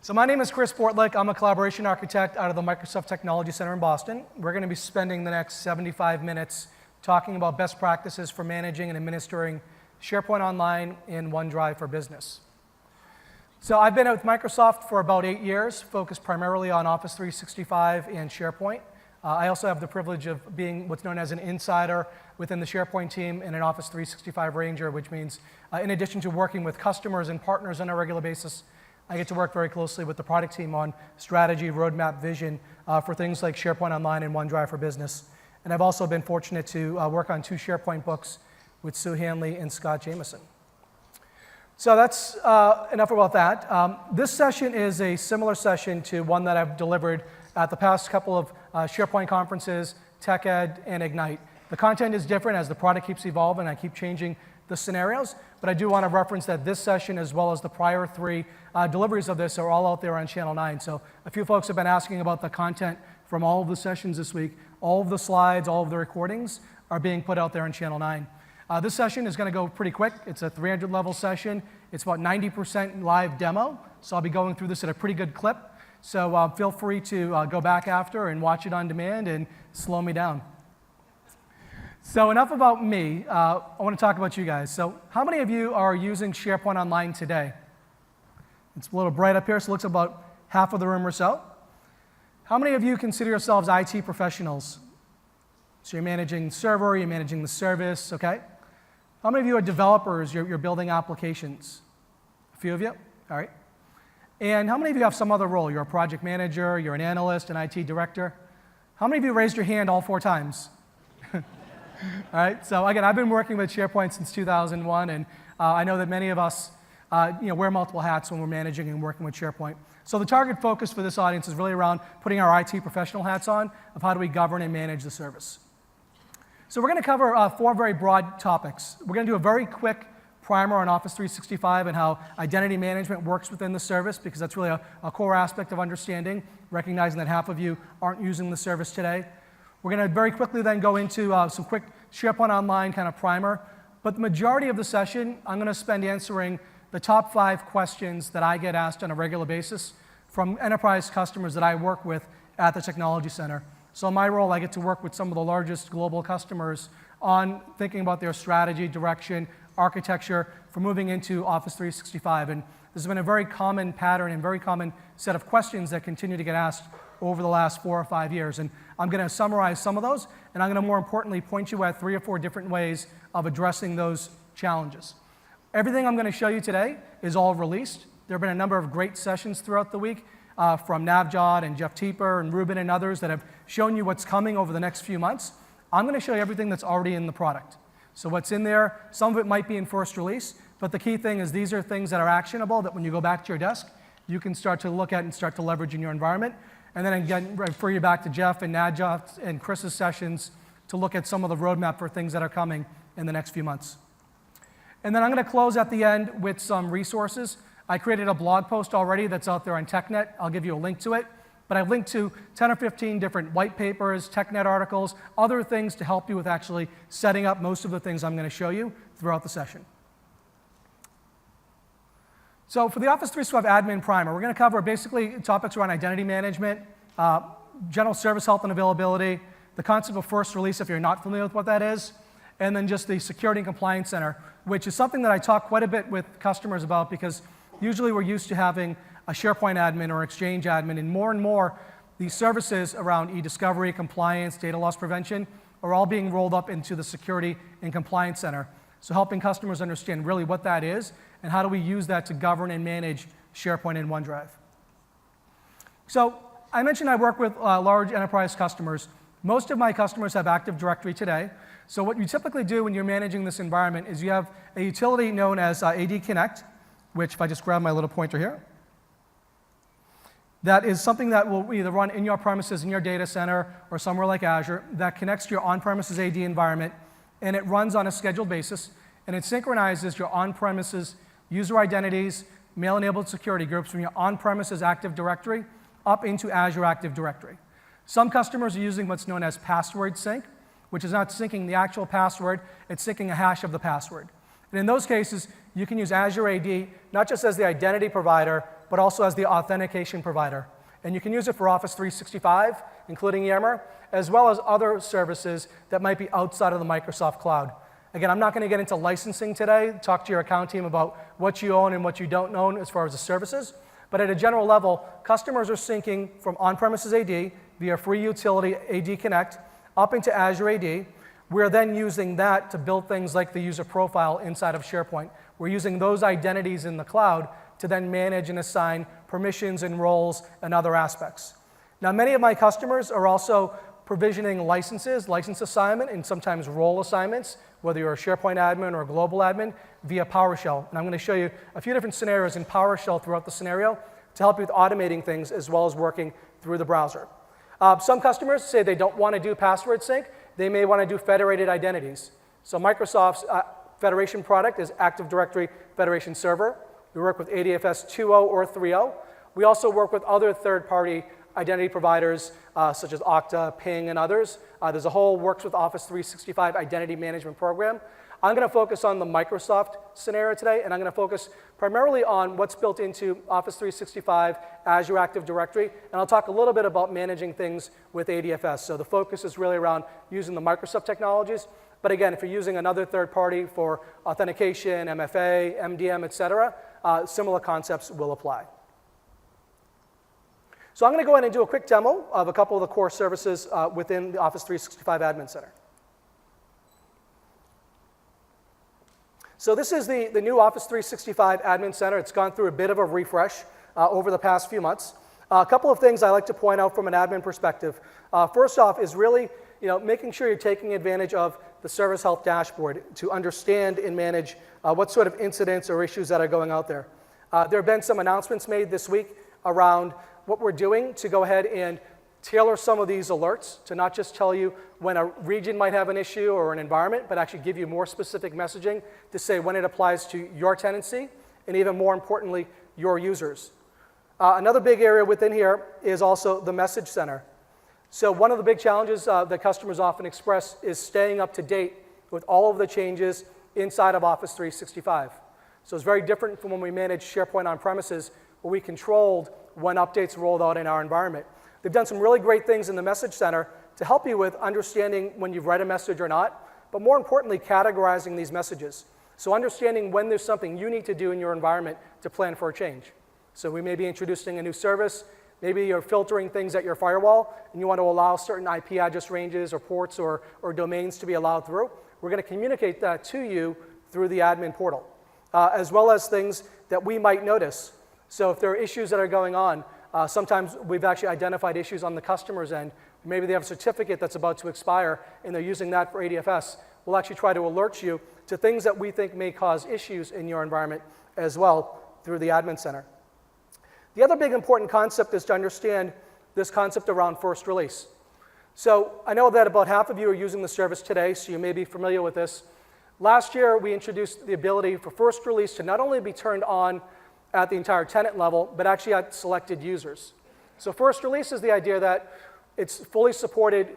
So my name is Chris Portlick. I'm a collaboration architect out of the Microsoft Technology Center in Boston. We're going to be spending the next 75 minutes talking about best practices for managing and administering SharePoint Online and OneDrive for Business. So I've been with Microsoft for about 8 years, focused primarily on Office 365 and SharePoint. I also have the privilege of being what's known as an insider within the SharePoint team and an Office 365 Ranger, which means in addition to working with customers and partners on a regular basis, I get to work very closely with the product team on strategy, roadmap, vision for things like SharePoint Online and OneDrive for Business. And I've also been fortunate to work on 2 SharePoint books with Sue Hanley and Scott Jameson. So that's enough about that. This session is a similar session to one that I've delivered at the past couple of SharePoint conferences, TechEd, and Ignite. The content is different as the product keeps evolving. I keep changing the scenarios, but I do want to reference that this session, as well as the prior 3 deliveries of this, are all out there on Channel 9. So a few folks have been asking about the content from all of the sessions this week. All of the slides, all of the recordings are being put out there on Channel 9. This session is going to go pretty quick. It's a 300-level session. It's about 90% live demo, so I'll be going through this at a pretty good clip. So feel free to go back after and watch it on demand and slow me down. So enough about me. I want to talk about you guys. So how many of you are using SharePoint Online today? It's a little bright up here, so it looks about half of the room or so. How many of you consider yourselves IT professionals? So you're managing server, you're managing the service, okay? How many of you are developers? You're building applications? A few of you? All right. And how many of you have some other role? You're a project manager, you're an analyst, an IT director. How many of you raised your hand all 4 times? All right, so again, I've been working with SharePoint since 2001, and I know that many of us wear multiple hats when we're managing and working with SharePoint. So the target focus for this audience is really around putting our IT professional hats on of how do we govern and manage the service. So we're going to cover 4 very broad topics. We're going to do a very quick primer on Office 365 and how identity management works within the service, because that's really a core aspect of understanding, recognizing that half of you aren't using the service today. We're going to very quickly then go into some quick SharePoint Online kind of primer. But the majority of the session, I'm going to spend answering the top 5 questions that I get asked on a regular basis from enterprise customers that I work with at the Technology Center. So in my role, I get to work with some of the largest global customers on thinking about their strategy, direction, architecture for moving into Office 365. And this has been a very common pattern and very common set of questions that continue to get asked over the last 4 or 5 years. And I'm going to summarize some of those, and I'm going to more importantly point you at 3 or 4 different ways of addressing those challenges. Everything I'm going to show you today is all released. There have been a number of great sessions throughout the week from Navjot and Jeff Teeper and Ruben and others that have shown you what's coming over the next few months. I'm going to show you everything that's already in the product. So what's in there, some of it might be in first release, but the key thing is these are things that are actionable that when you go back to your desk, you can start to look at and start to leverage in your environment. And then again, refer you back to Jeff and Navjot and Chris's sessions to look at some of the roadmap for things that are coming in the next few months. And then I'm going to close at the end with some resources. I created a blog post already that's out there on TechNet. I'll give you a link to it. But I've linked to 10 or 15 different white papers, TechNet articles, other things to help you with actually setting up most of the things I'm going to show you throughout the session. So for the Office 365 Admin Primer, we're going to cover basically topics around identity management, general service health and availability, the concept of first release if you're not familiar with what that is, and then just the Security and Compliance Center, which is something that I talk quite a bit with customers about because usually we're used to having a SharePoint admin or Exchange admin, and more these services around e-discovery, compliance, data loss prevention are all being rolled up into the Security and Compliance Center. So helping customers understand really what that is and how do we use that to govern and manage SharePoint and OneDrive. So I mentioned I work with large enterprise customers. Most of my customers have Active Directory today. So what you typically do when you're managing this environment is you have a utility known as AD Connect, which if I just grab my little pointer here, that is something that will either run in your premises, in your data center, or somewhere like Azure, that connects to your on-premises AD environment, and it runs on a scheduled basis, and it synchronizes your on-premises user identities, mail-enabled security groups from your on-premises Active Directory up into Azure Active Directory. Some customers are using what's known as password sync, which is not syncing the actual password, it's syncing a hash of the password. And in those cases, you can use Azure AD not just as the identity provider, but also as the authentication provider. And you can use it for Office 365, including Yammer, as well as other services that might be outside of the Microsoft cloud. Again, I'm not going to get into licensing today, talk to your account team about what you own and what you don't own as far as the services. But at a general level, customers are syncing from on-premises AD via free utility AD Connect up into Azure AD. We're then using that to build things like the user profile inside of SharePoint. We're using those identities in the cloud to then manage and assign permissions and roles and other aspects. Now, many of my customers are also provisioning licenses, license assignment, and sometimes role assignments, whether you're a SharePoint admin or a global admin, via PowerShell. And I'm going to show you a few different scenarios in PowerShell throughout the scenario to help you with automating things as well as working through the browser. Some customers say they don't want to do password sync. They may want to do federated identities. So Microsoft's federation product is Active Directory Federation Server. We work with ADFS 2.0 or 3.0. We also work with other third-party identity providers such as Okta, Ping, and others. There's a whole Works with Office 365 identity management program. I'm going to focus on the Microsoft scenario today, and I'm going to focus primarily on what's built into Office 365, Azure Active Directory, and I'll talk a little bit about managing things with ADFS. So the focus is really around using the Microsoft technologies. But again, if you're using another third party for authentication, MFA, MDM, et cetera, similar concepts will apply. So I'm going to go ahead and do a quick demo of a couple of the core services within the Office 365 Admin Center. So this is the new Office 365 Admin Center. It's gone through a bit of a refresh over the past few months. A couple of things I like to point out from an admin perspective. First off is really making sure you're taking advantage of the Service Health Dashboard to understand and manage what sort of incidents or issues that are going out there. There have been some announcements made this week around what we're doing to go ahead and tailor some of these alerts to not just tell you when a region might have an issue or an environment, but actually give you more specific messaging to say when it applies to your tenancy and even more importantly, your users. Another big area within here is also the Message Center. So one of the big challenges that customers often express is staying up to date with all of the changes inside of Office 365. So it's very different from when we managed SharePoint on premises, where we controlled when updates rolled out in our environment. They've done some really great things in the Message Center to help you with understanding when you've read a message or not, but more importantly, categorizing these messages. So understanding when there's something you need to do in your environment to plan for a change. So we may be introducing a new service. Maybe you're filtering things at your firewall, and you want to allow certain IP address ranges or ports or domains to be allowed through. We're going to communicate that to you through the admin portal, as well as things that we might notice. So if there are issues that are going on, sometimes we've actually identified issues on the customer's end. Maybe they have a certificate that's about to expire, and they're using that for ADFS. We'll actually try to alert you to things that we think may cause issues in your environment as well through the Admin Center. The other big important concept is to understand this concept around first release. So I know that about half of you are using the service today, so you may be familiar with this. Last year, we introduced the ability for first release to not only be turned on at the entire tenant level, but actually at selected users. So first release is the idea that it's fully supported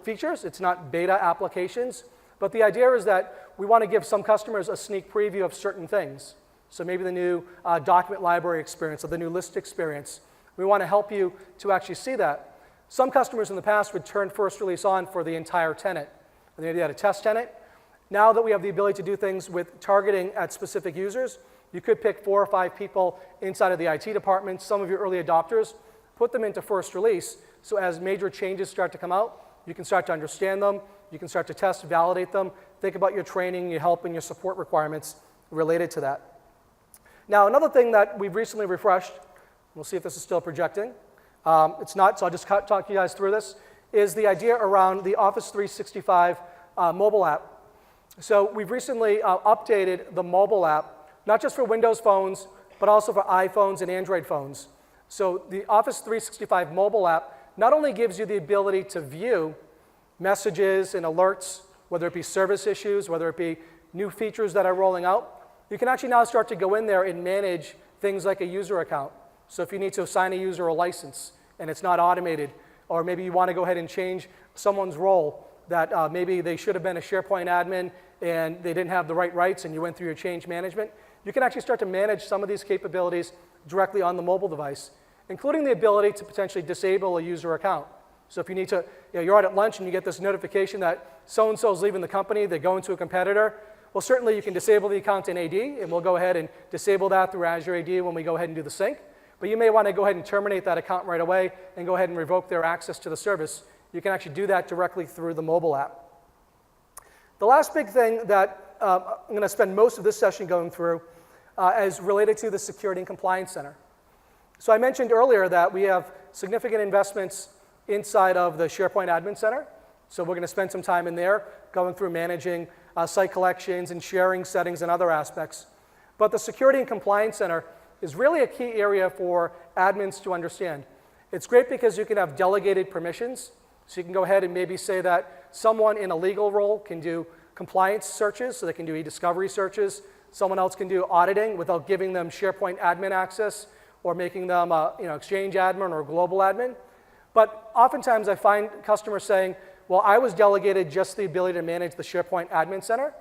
features. It's not beta applications. But the idea is that we want to give some customers a sneak preview of certain things. So maybe the new document library experience or the new list experience. We want to help you to actually see that. Some customers in the past would turn first release on for the entire tenant. And they had a test tenant. Now that we have the ability to do things with targeting at specific users, you could pick 4 or 5 people inside of the IT department, some of your early adopters, put them into first release. So as major changes start to come out, you can start to understand them, you can start to test, validate them, think about your training, your help, and your support requirements related to that. Now, another thing that we've recently refreshed, we'll see if this is still projecting. It's not, so I'll just talk you guys through this, is the idea around the Office 365 mobile app. So we've recently updated the mobile app, not just for Windows phones, but also for iPhones and Android phones. So the Office 365 mobile app not only gives you the ability to view messages and alerts, whether it be service issues, whether it be new features that are rolling out, you can actually now start to go in there and manage things like a user account. So if you need to assign a user a license and it's not automated, or maybe you want to go ahead and change someone's role, that maybe they should have been a SharePoint admin and they didn't have the right rights and you went through your change management, you can actually start to manage some of these capabilities directly on the mobile device, including the ability to potentially disable a user account. So if you need to, you're out at lunch and you get this notification that so-and-so is leaving the company, they're going to a competitor, well, certainly you can disable the account in AD, and we'll go ahead and disable that through Azure AD when we go ahead and do the sync. But you may want to go ahead and terminate that account right away and go ahead and revoke their access to the service. You can actually do that directly through the mobile app. The last big thing that I'm going to spend most of this session going through is related to the Security and Compliance Center. So I mentioned earlier that we have significant investments inside of the SharePoint Admin Center. So we're going to spend some time in there going through managing site collections and sharing settings and other aspects. But the Security and Compliance Center is really a key area for admins to understand. It's great because you can have delegated permissions. So you can go ahead and maybe say that someone in a legal role can do compliance searches, so they can do e-discovery searches. Someone else can do auditing without giving them SharePoint admin access or making them Exchange admin or global admin. But oftentimes I find customers saying, well, I was delegated just the ability to manage the SharePoint Admin Center.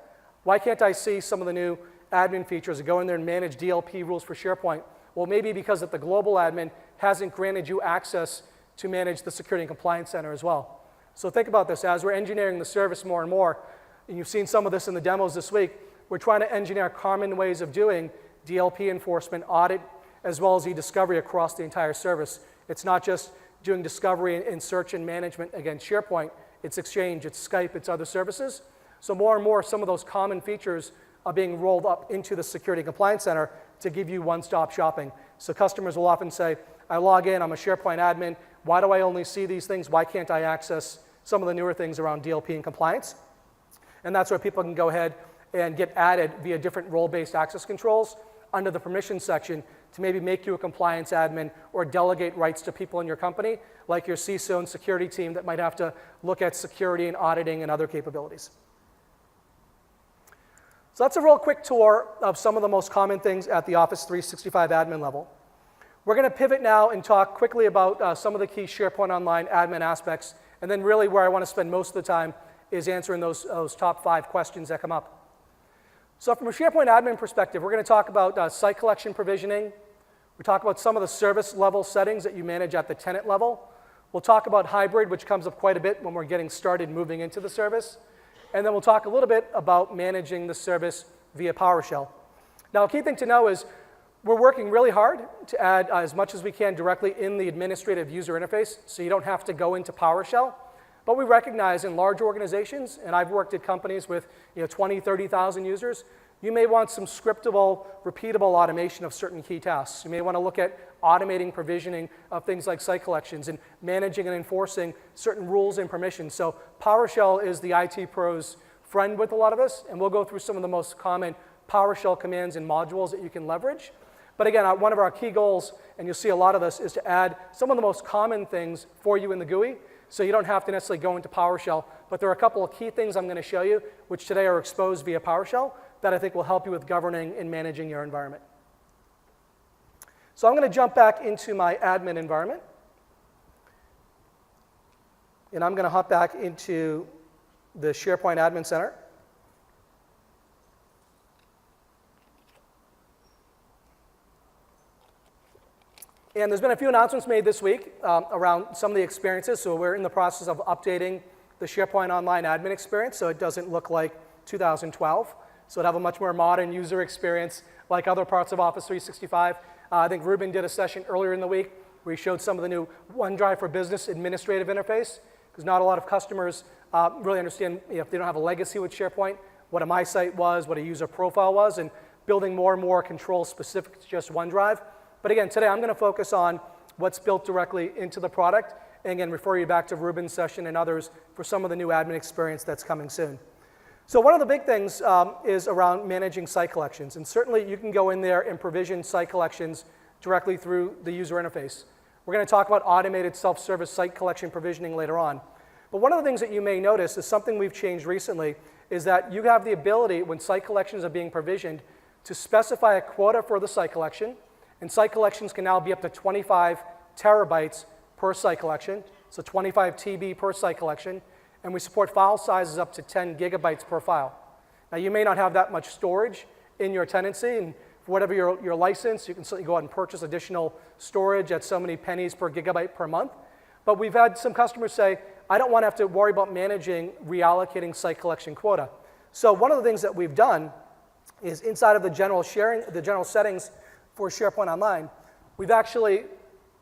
Why can't I see some of the new admin features that go in there and manage DLP rules for SharePoint? Well, maybe because that the global admin hasn't granted you access to manage the Security and Compliance Center as well. So think about this. As we're engineering the service more and more, and you've seen some of this in the demos this week, we're trying to engineer common ways of doing DLP enforcement, audit, as well as e-discovery across the entire service. It's not just doing discovery and search and management against SharePoint. It's Exchange, it's Skype, it's other services. So more and more, some of those common features are being rolled up into the Security and Compliance Center to give you one-stop shopping. So customers will often say, I log in, I'm a SharePoint admin. Why do I only see these things? Why can't I access some of the newer things around DLP and compliance? And that's where people can go ahead and get added via different role-based access controls under the permissions section to maybe make you a compliance admin or delegate rights to people in your company, like your CISO and security team that might have to look at security and auditing and other capabilities. So that's a real quick tour of some of the most common things at the Office 365 admin level. We're going to pivot now and talk quickly about some of the key SharePoint Online admin aspects, and then really where I want to spend most of the time is answering those top 5 questions that come up. So from a SharePoint admin perspective, we're going to talk about site collection provisioning. We talk about some of the service level settings that you manage at the tenant level. We'll talk about hybrid, which comes up quite a bit when we're getting started moving into the service. And then we'll talk a little bit about managing the service via PowerShell. Now, a key thing to know is we're working really hard to add as much as we can directly in the administrative user interface, so you don't have to go into PowerShell. But we recognize in large organizations, and I've worked at companies with 20, 30,000 users, you may want some scriptable, repeatable automation of certain key tasks. You may want to look at automating provisioning of things like site collections and managing and enforcing certain rules and permissions. So PowerShell is the IT pro's friend with a lot of us, and we'll go through some of the most common PowerShell commands and modules that you can leverage. But again, one of our key goals, and you'll see a lot of this, is to add some of the most common things for you in the GUI, so you don't have to necessarily go into PowerShell. But there are a couple of key things I'm going to show you, which today are exposed via PowerShell, that I think will help you with governing and managing your environment. So I'm going to jump back into my admin environment. And I'm going to hop back into the SharePoint Admin Center. And there's been a few announcements made this week around some of the experiences. So we're in the process of updating the SharePoint Online admin experience so it doesn't look like 2012. So it'll have a much more modern user experience like other parts of Office 365. I think Ruben did a session earlier in the week where he showed some of the new OneDrive for Business administrative interface, because not a lot of customers really understand if they don't have a legacy with SharePoint, what a My Site was, what a user profile was, and building more and more controls specific to just OneDrive. But again, today I'm going to focus on what's built directly into the product, and again, refer you back to Ruben's session and others for some of the new admin experience that's coming soon. So one of the big things is around managing site collections, and certainly you can go in there and provision site collections directly through the user interface. We're going to talk about automated self-service site collection provisioning later on. But one of the things that you may notice is something we've changed recently is that you have the ability, when site collections are being provisioned, to specify a quota for the site collection, and site collections can now be up to 25 terabytes per site collection, so 25 TB per site collection, and we support file sizes up to 10 gigabytes per file. Now, you may not have that much storage in your tenancy, and for whatever your license. You can certainly go out and purchase additional storage at so many pennies per gigabyte per month. But we've had some customers say, I don't want to have to worry about managing reallocating site collection quota. So one of the things that we've done is inside of the general settings for SharePoint Online, we've actually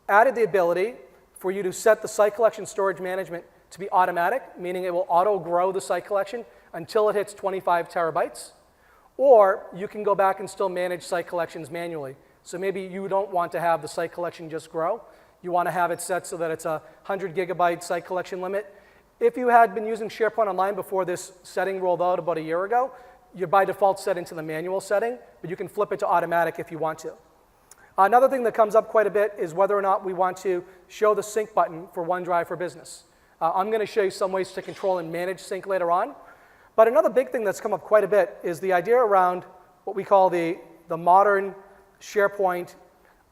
added the ability for you to set the site collection storage management to be automatic, meaning it will auto-grow the site collection until it hits 25 terabytes. Or you can go back and still manage site collections manually. So maybe you don't want to have the site collection just grow. You want to have it set so that it's a 100 gigabyte site collection limit. If you had been using SharePoint Online before this setting rolled out about a year ago, you're by default set into the manual setting, but you can flip it to automatic if you want to. Another thing that comes up quite a bit is whether or not we want to show the sync button for OneDrive for Business. I'm going to show you some ways to control and manage sync later on. But another big thing that's come up quite a bit is the idea around what we call the modern SharePoint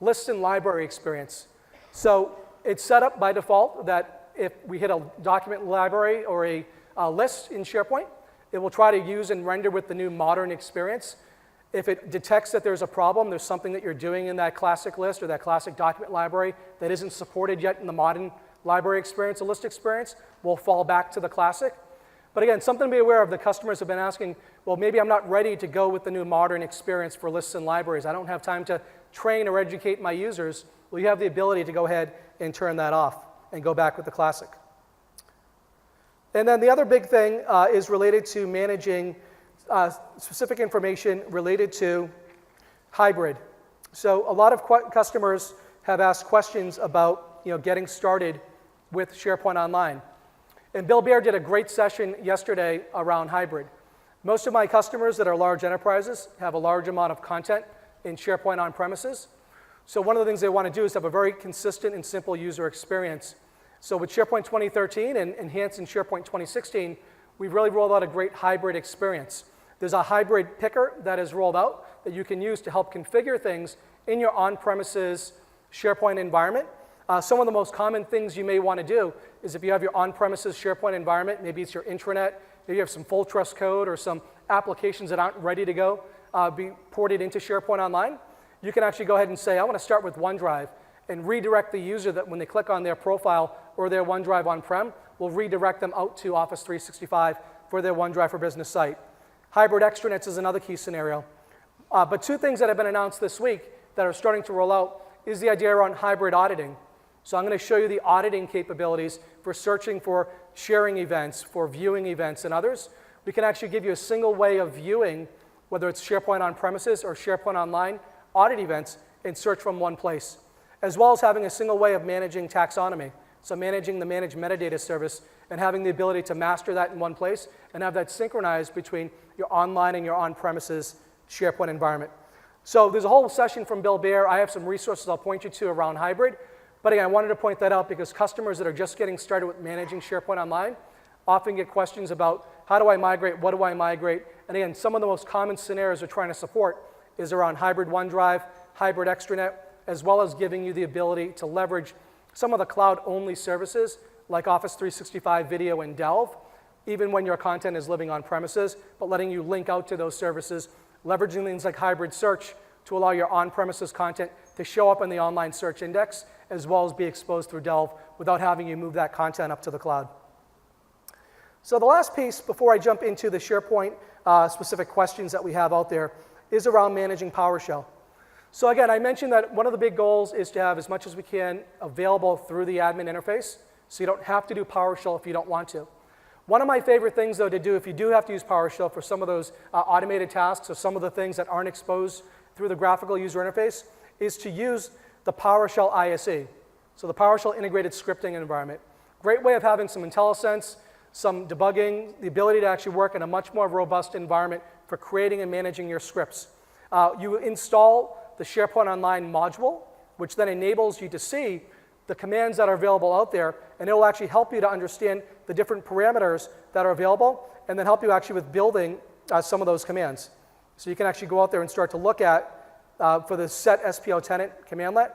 list and library experience. So it's set up by default that if we hit a document library or a list in SharePoint, it will try to use and render with the new modern experience. If it detects that there's a problem, there's something that you're doing in that classic list or that classic document library that isn't supported yet in the modern library experience, or list experience, will fall back to the classic. But again, something to be aware of, the customers have been asking, well, maybe I'm not ready to go with the new modern experience for lists and libraries. I don't have time to train or educate my users. Well, you have the ability to go ahead and turn that off and go back with the classic. And then the other big thing is related to managing specific information related to hybrid. So a lot of customers have asked questions about getting started with SharePoint Online. And Bill Baer did a great session yesterday around hybrid. Most of my customers that are large enterprises have a large amount of content in SharePoint on-premises. So one of the things they want to do is have a very consistent and simple user experience. So with SharePoint 2013 and enhanced in SharePoint 2016, we've really rolled out a great hybrid experience. There's a hybrid picker that is rolled out that you can use to help configure things in your on-premises SharePoint environment. Some of the most common things you may want to do is if you have your on-premises SharePoint environment, maybe it's your intranet, maybe you have some full trust code or some applications that aren't ready to go be ported into SharePoint Online, you can actually go ahead and say, I want to start with OneDrive, and redirect the user that when they click on their profile or their OneDrive on-prem, will redirect them out to Office 365 for their OneDrive for Business site. Hybrid extranets is another key scenario. But two things that have been announced this week that are starting to roll out is the idea around hybrid auditing. So I'm going to show you the auditing capabilities for searching for sharing events, for viewing events, and others. We can actually give you a single way of viewing, whether it's SharePoint on-premises or SharePoint Online audit events, and search from one place, as well as having a single way of managing taxonomy. So managing the managed metadata service and having the ability to master that in one place and have that synchronized between your online and your on-premises SharePoint environment. So there's a whole session from Bill Baer. I have some resources I'll point you to around hybrid. But again, I wanted to point that out because customers that are just getting started with managing SharePoint Online often get questions about how do I migrate, what do I migrate? And again, some of the most common scenarios we're trying to support is around hybrid OneDrive, hybrid extranet, as well as giving you the ability to leverage some of the cloud-only services like Office 365 Video and Delve, even when your content is living on premises, but letting you link out to those services, leveraging things like hybrid search to allow your on-premises content to show up in the online search index, as well as be exposed through Delve without having you move that content up to the cloud. So the last piece before I jump into the SharePoint specific questions that we have out there is around managing PowerShell. So again, I mentioned that one of the big goals is to have as much as we can available through the admin interface, so you don't have to do PowerShell if you don't want to. One of my favorite things, though, to do if you do have to use PowerShell for some of those automated tasks or some of the things that aren't exposed through the graphical user interface is to use the PowerShell ISE, so the PowerShell integrated scripting environment. Great way of having some IntelliSense, some debugging, the ability to actually work in a much more robust environment for creating and managing your scripts. You install the SharePoint Online module, which then enables you to see the commands that are available out there, and it will actually help you to understand the different parameters that are available, and then help you actually with building some of those commands. So you can actually go out there and start to look at, for the set SPO tenant commandlet,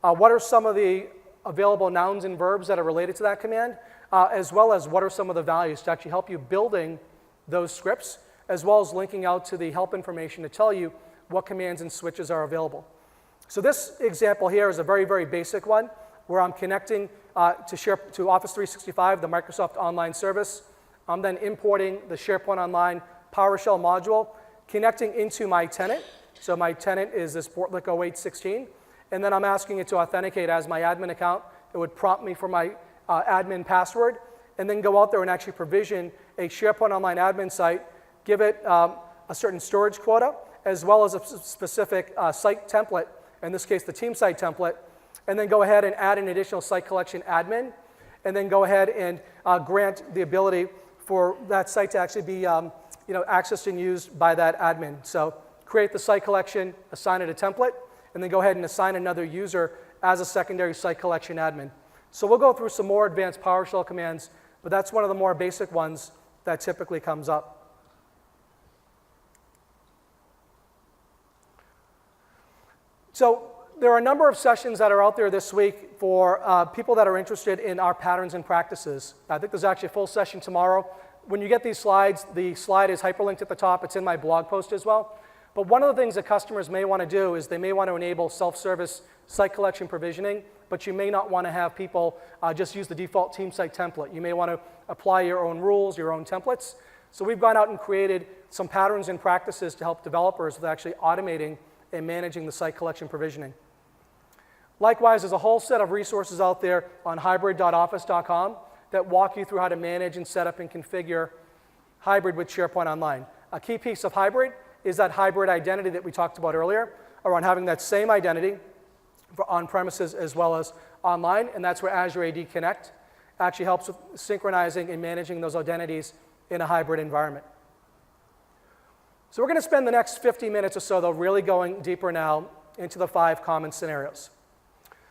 what are some of the available nouns and verbs that are related to that command, as well as what are some of the values to actually help you building those scripts, as well as linking out to the help information to tell you what commands and switches are available. So this example here is a very, very basic one where I'm connecting to Office 365, the Microsoft Online service. I'm then importing the SharePoint Online PowerShell module, connecting into my tenant. So my tenant is this Portlick 0816. And then I'm asking it to authenticate as my admin account. It would prompt me for my admin password, and then go out there and actually provision a SharePoint Online admin site, give it a certain storage quota, as well as a specific site template, in this case the team site template, and then go ahead and add an additional site collection admin, and then go ahead and grant the ability for that site to actually be accessed and used by that admin. So create the site collection, assign it a template, and then go ahead and assign another user as a secondary site collection admin. So we'll go through some more advanced PowerShell commands, but that's one of the more basic ones that typically comes up. So there are a number of sessions that are out there this week for people that are interested in our patterns and practices. I think there's actually a full session tomorrow. When you get these slides, the slide is hyperlinked at the top. It's in my blog post as well. But one of the things that customers may want to do is they may want to enable self-service site collection provisioning, but you may not want to have people just use the default team site template. You may want to apply your own rules, your own templates. So we've gone out and created some patterns and practices to help developers with actually automating and managing the site collection provisioning. Likewise, there's a whole set of resources out there on hybrid.office.com that walk you through how to manage and set up and configure hybrid with SharePoint Online. A key piece of hybrid is that hybrid identity that we talked about earlier, around having that same identity for on-premises as well as online, and that's where Azure AD Connect actually helps with synchronizing and managing those identities in a hybrid environment. So we're going to spend the next 50 minutes or so, though, really going deeper now into the 5 common scenarios.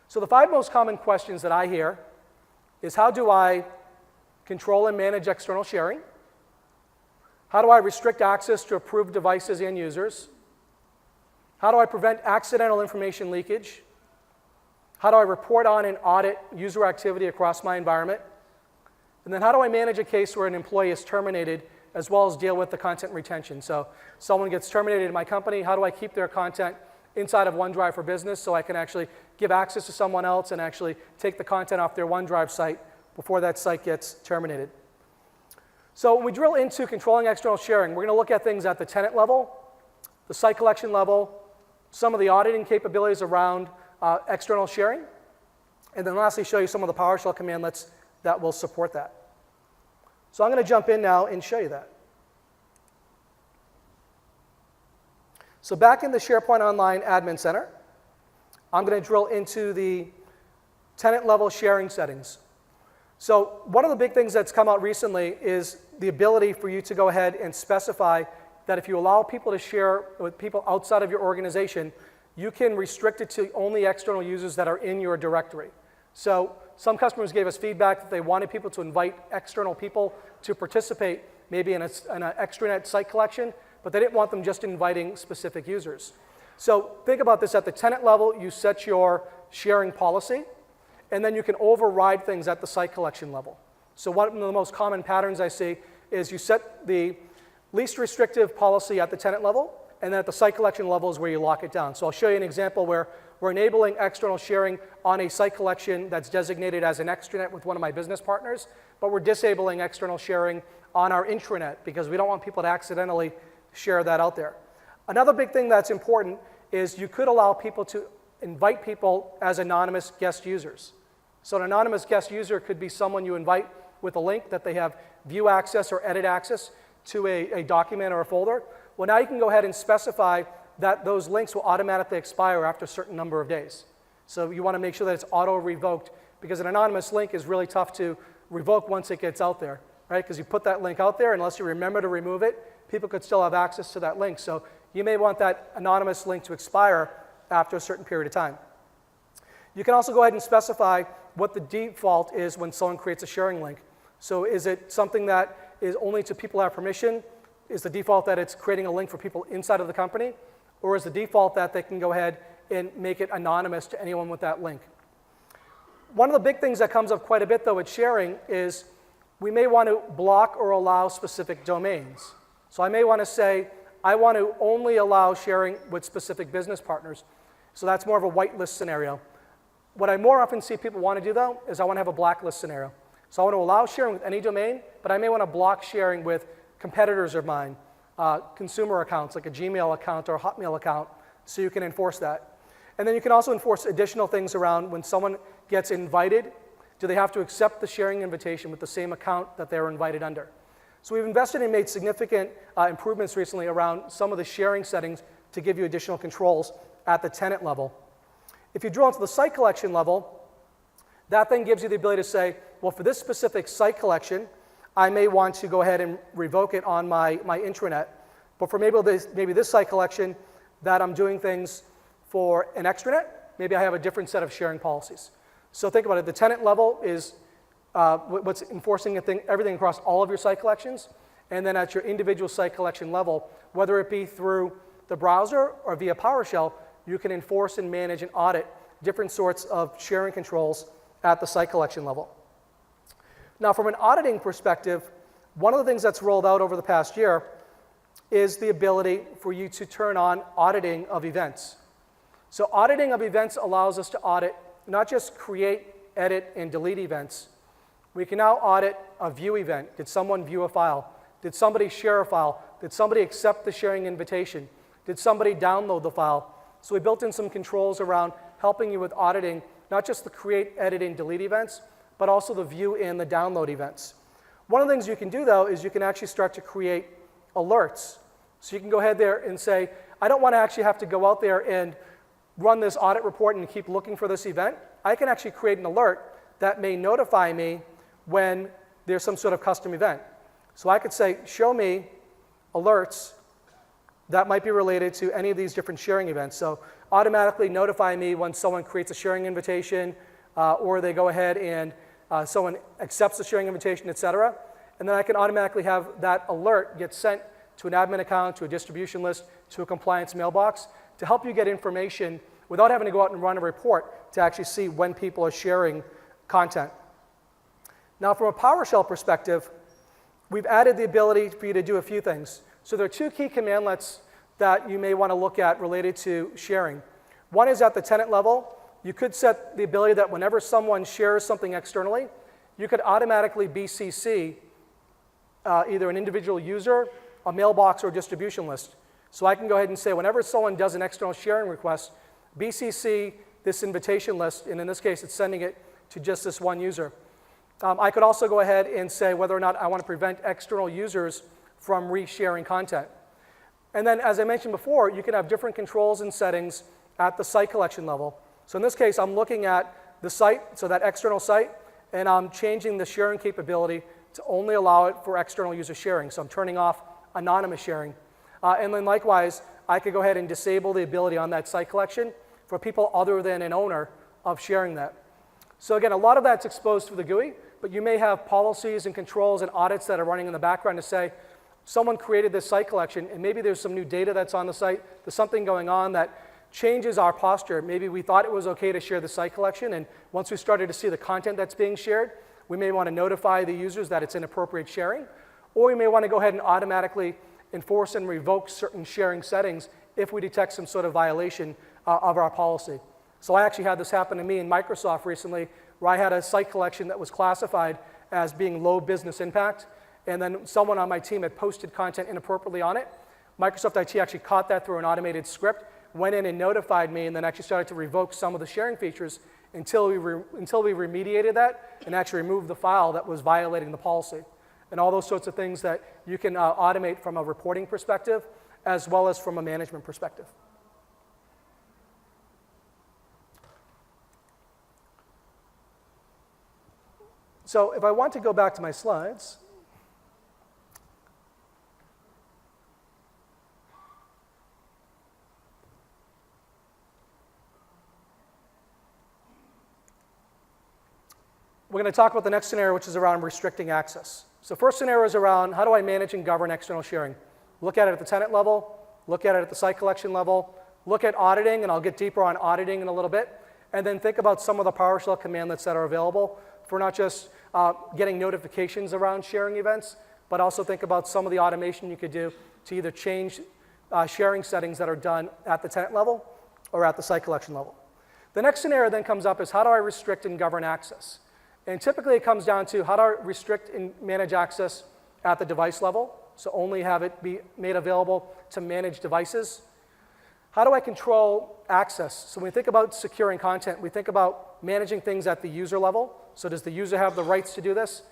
So the 5 most common questions that I hear is, how do I control and manage external sharing? How do I restrict access to approved devices and users? How do I prevent accidental information leakage? How do I report on and audit user activity across my environment? And then how do I manage a case where an employee is terminated, as well as deal with the content retention? So someone gets terminated in my company, how do I keep their content inside of OneDrive for Business so I can actually give access to someone else and actually take the content off their OneDrive site before that site gets terminated? So when we drill into controlling external sharing, we're going to look at things at the tenant level, the site collection level, some of the auditing capabilities around external sharing, and then lastly show you some of the PowerShell commandlets that will support that. So I'm going to jump in now and show you that. So back in the SharePoint Online Admin Center, I'm going to drill into the tenant level sharing settings. So one of the big things that's come out recently is the ability for you to go ahead and specify that if you allow people to share with people outside of your organization, you can restrict it to only external users that are in your directory. So some customers gave us feedback that they wanted people to invite external people to participate maybe in an extranet site collection, but they didn't want them just inviting specific users. So think about this: at the tenant level, you set your sharing policy, and then you can override things at the site collection level. So one of the most common patterns I see is you set the least restrictive policy at the tenant level, and then at the site collection level is where you lock it down. So I'll show you an example where we're enabling external sharing on a site collection that's designated as an extranet with one of my business partners, but we're disabling external sharing on our intranet because we don't want people to accidentally share that out there. Another big thing that's important is you could allow people to invite people as anonymous guest users. So an anonymous guest user could be someone you invite with a link that they have view access or edit access to a document or a folder. Well, now you can go ahead and specify that those links will automatically expire after a certain number of days. So you want to make sure that it's auto-revoked, because an anonymous link is really tough to revoke once it gets out there, right? Because you put that link out there, unless you remember to remove it, people could still have access to that link. So you may want that anonymous link to expire after a certain period of time. You can also go ahead and specify what the default is when someone creates a sharing link. So is it something that is only to people who have permission? Is the default that it's creating a link for people inside of the company? Or is the default that they can go ahead and make it anonymous to anyone with that link? One of the big things that comes up quite a bit, though, with sharing is we may want to block or allow specific domains. So I may want to say, I want to only allow sharing with specific business partners. So that's more of a whitelist scenario. What I more often see people want to do, though, is I want to have a blacklist scenario. So I want to allow sharing with any domain, but I may want to block sharing with competitors of mine, consumer accounts like a Gmail account or a Hotmail account, so you can enforce that. And then you can also enforce additional things around when someone gets invited, do they have to accept the sharing invitation with the same account that they were invited under? So we've invested and made significant improvements recently around some of the sharing settings to give you additional controls at the tenant level. If you drill into the site collection level, that then gives you the ability to say, well, for this specific site collection, I may want to go ahead and revoke it on my intranet. But for maybe this site collection that I'm doing things for an extranet, maybe I have a different set of sharing policies. So think about it. The tenant level is what's enforcing everything across all of your site collections. And then at your individual site collection level, whether it be through the browser or via PowerShell, you can enforce and manage and audit different sorts of sharing controls at the site collection level. Now, from an auditing perspective, one of the things that's rolled out over the past year is the ability for you to turn on auditing of events. So auditing of events allows us to audit not just create, edit, and delete events. We can now audit a view event. Did someone view a file? Did somebody share a file? Did somebody accept the sharing invitation? Did somebody download the file? So we built in some controls around helping you with auditing, not just the create, edit, and delete events, but also the view and the download events. One of the things you can do, though, is you can actually start to create alerts. So you can go ahead there and say, I don't want to actually have to go out there and run this audit report and keep looking for this event. I can actually create an alert that may notify me when there's some sort of custom event. So I could say, show me alerts that might be related to any of these different sharing events. So automatically notify me when someone creates a sharing invitation, or they go ahead and someone accepts the sharing invitation, et cetera. And then I can automatically have that alert get sent to an admin account, to a distribution list, to a compliance mailbox to help you get information without having to go out and run a report to actually see when people are sharing content. Now, from a PowerShell perspective, we've added the ability for you to do a few things. So there are two key commandlets that you may want to look at related to sharing. One is at the tenant level. You could set the ability that whenever someone shares something externally, you could automatically BCC either an individual user, a mailbox, or a distribution list. So I can go ahead and say whenever someone does an external sharing request, BCC this invitation list, and in this case it's sending it to just this one user. I could also go ahead and say whether or not I want to prevent external users from resharing content. And then, as I mentioned before, you can have different controls and settings at the site collection level. So in this case, I'm looking at the site, so that external site, and I'm changing the sharing capability to only allow it for external user sharing. So I'm turning off anonymous sharing. And then likewise, I could go ahead and disable the ability on that site collection for people other than an owner of sharing that. So again, a lot of that's exposed through the GUI, but you may have policies and controls and audits that are running in the background to say, someone created this site collection, and maybe there's some new data that's on the site, there's something going on that changes our posture. Maybe we thought it was okay to share the site collection, and once we started to see the content that's being shared, we may want to notify the users that it's inappropriate sharing, or we may want to go ahead and automatically enforce and revoke certain sharing settings if we detect some sort of violation of our policy. So I actually had this happen to me in Microsoft recently, where I had a site collection that was classified as being low business impact, and then someone on my team had posted content inappropriately on it. Microsoft IT actually caught that through an automated script, went in and notified me, and then actually started to revoke some of the sharing features until we remediated that and actually removed the file that was violating the policy. And all those sorts of things that you can automate from a reporting perspective as well as from a management perspective. So if I want to go back to my slides, we're going to talk about the next scenario, which is around restricting access. So first scenario is around how do I manage and govern external sharing? Look at it at the tenant level, look at it at the site collection level, look at auditing, and I'll get deeper on auditing in a little bit, and then think about some of the PowerShell commandlets that are available for not just getting notifications around sharing events, but also think about some of the automation you could do to either change sharing settings that are done at the tenant level or at the site collection level. The next scenario then comes up is how do I restrict and govern access? And typically it comes down to how do I restrict and manage access at the device level, so only have it be made available to manage devices. How do I control access? So when we think about securing content, we think about managing things at the user level. So does the user have the rights to do this?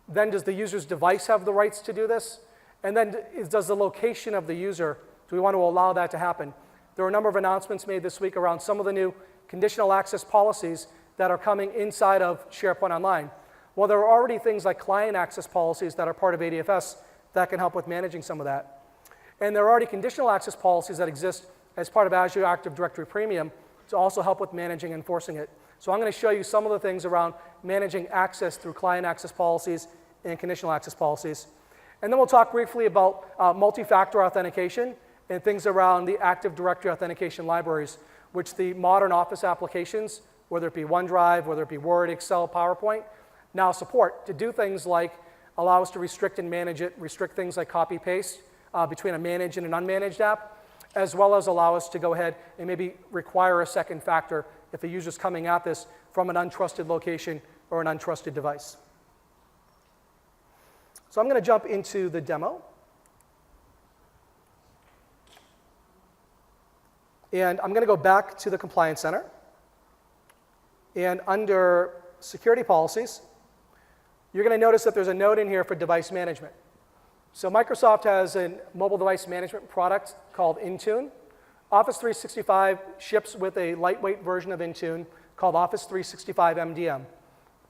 Then does the user's device have the rights to do this? And then does the location of the user, do we want to allow that to happen? There are a number of announcements made this week around some of the new conditional access policies that are coming inside of SharePoint Online. Well, there are already things like client access policies that are part of ADFS that can help with managing some of that. And there are already conditional access policies that exist as part of Azure Active Directory Premium to also help with managing and enforcing it. So I'm going to show you some of the things around managing access through client access policies and conditional access policies. And then we'll talk briefly about multi-factor authentication and things around the Active Directory authentication libraries, which the modern Office applications, whether it be OneDrive, whether it be Word, Excel, PowerPoint, now support to do things like allow us to restrict and manage it, restrict things like copy-paste between a managed and an unmanaged app, as well as allow us to go ahead and maybe require a second factor if a user's coming at this from an untrusted location or an untrusted device. So I'm going to jump into the demo. And I'm going to go back to the Compliance Center. And under Security Policies, you're going to notice that there's a note in here for device management. So Microsoft has a mobile device management product called Intune. Office 365 ships with a lightweight version of Intune called Office 365 MDM.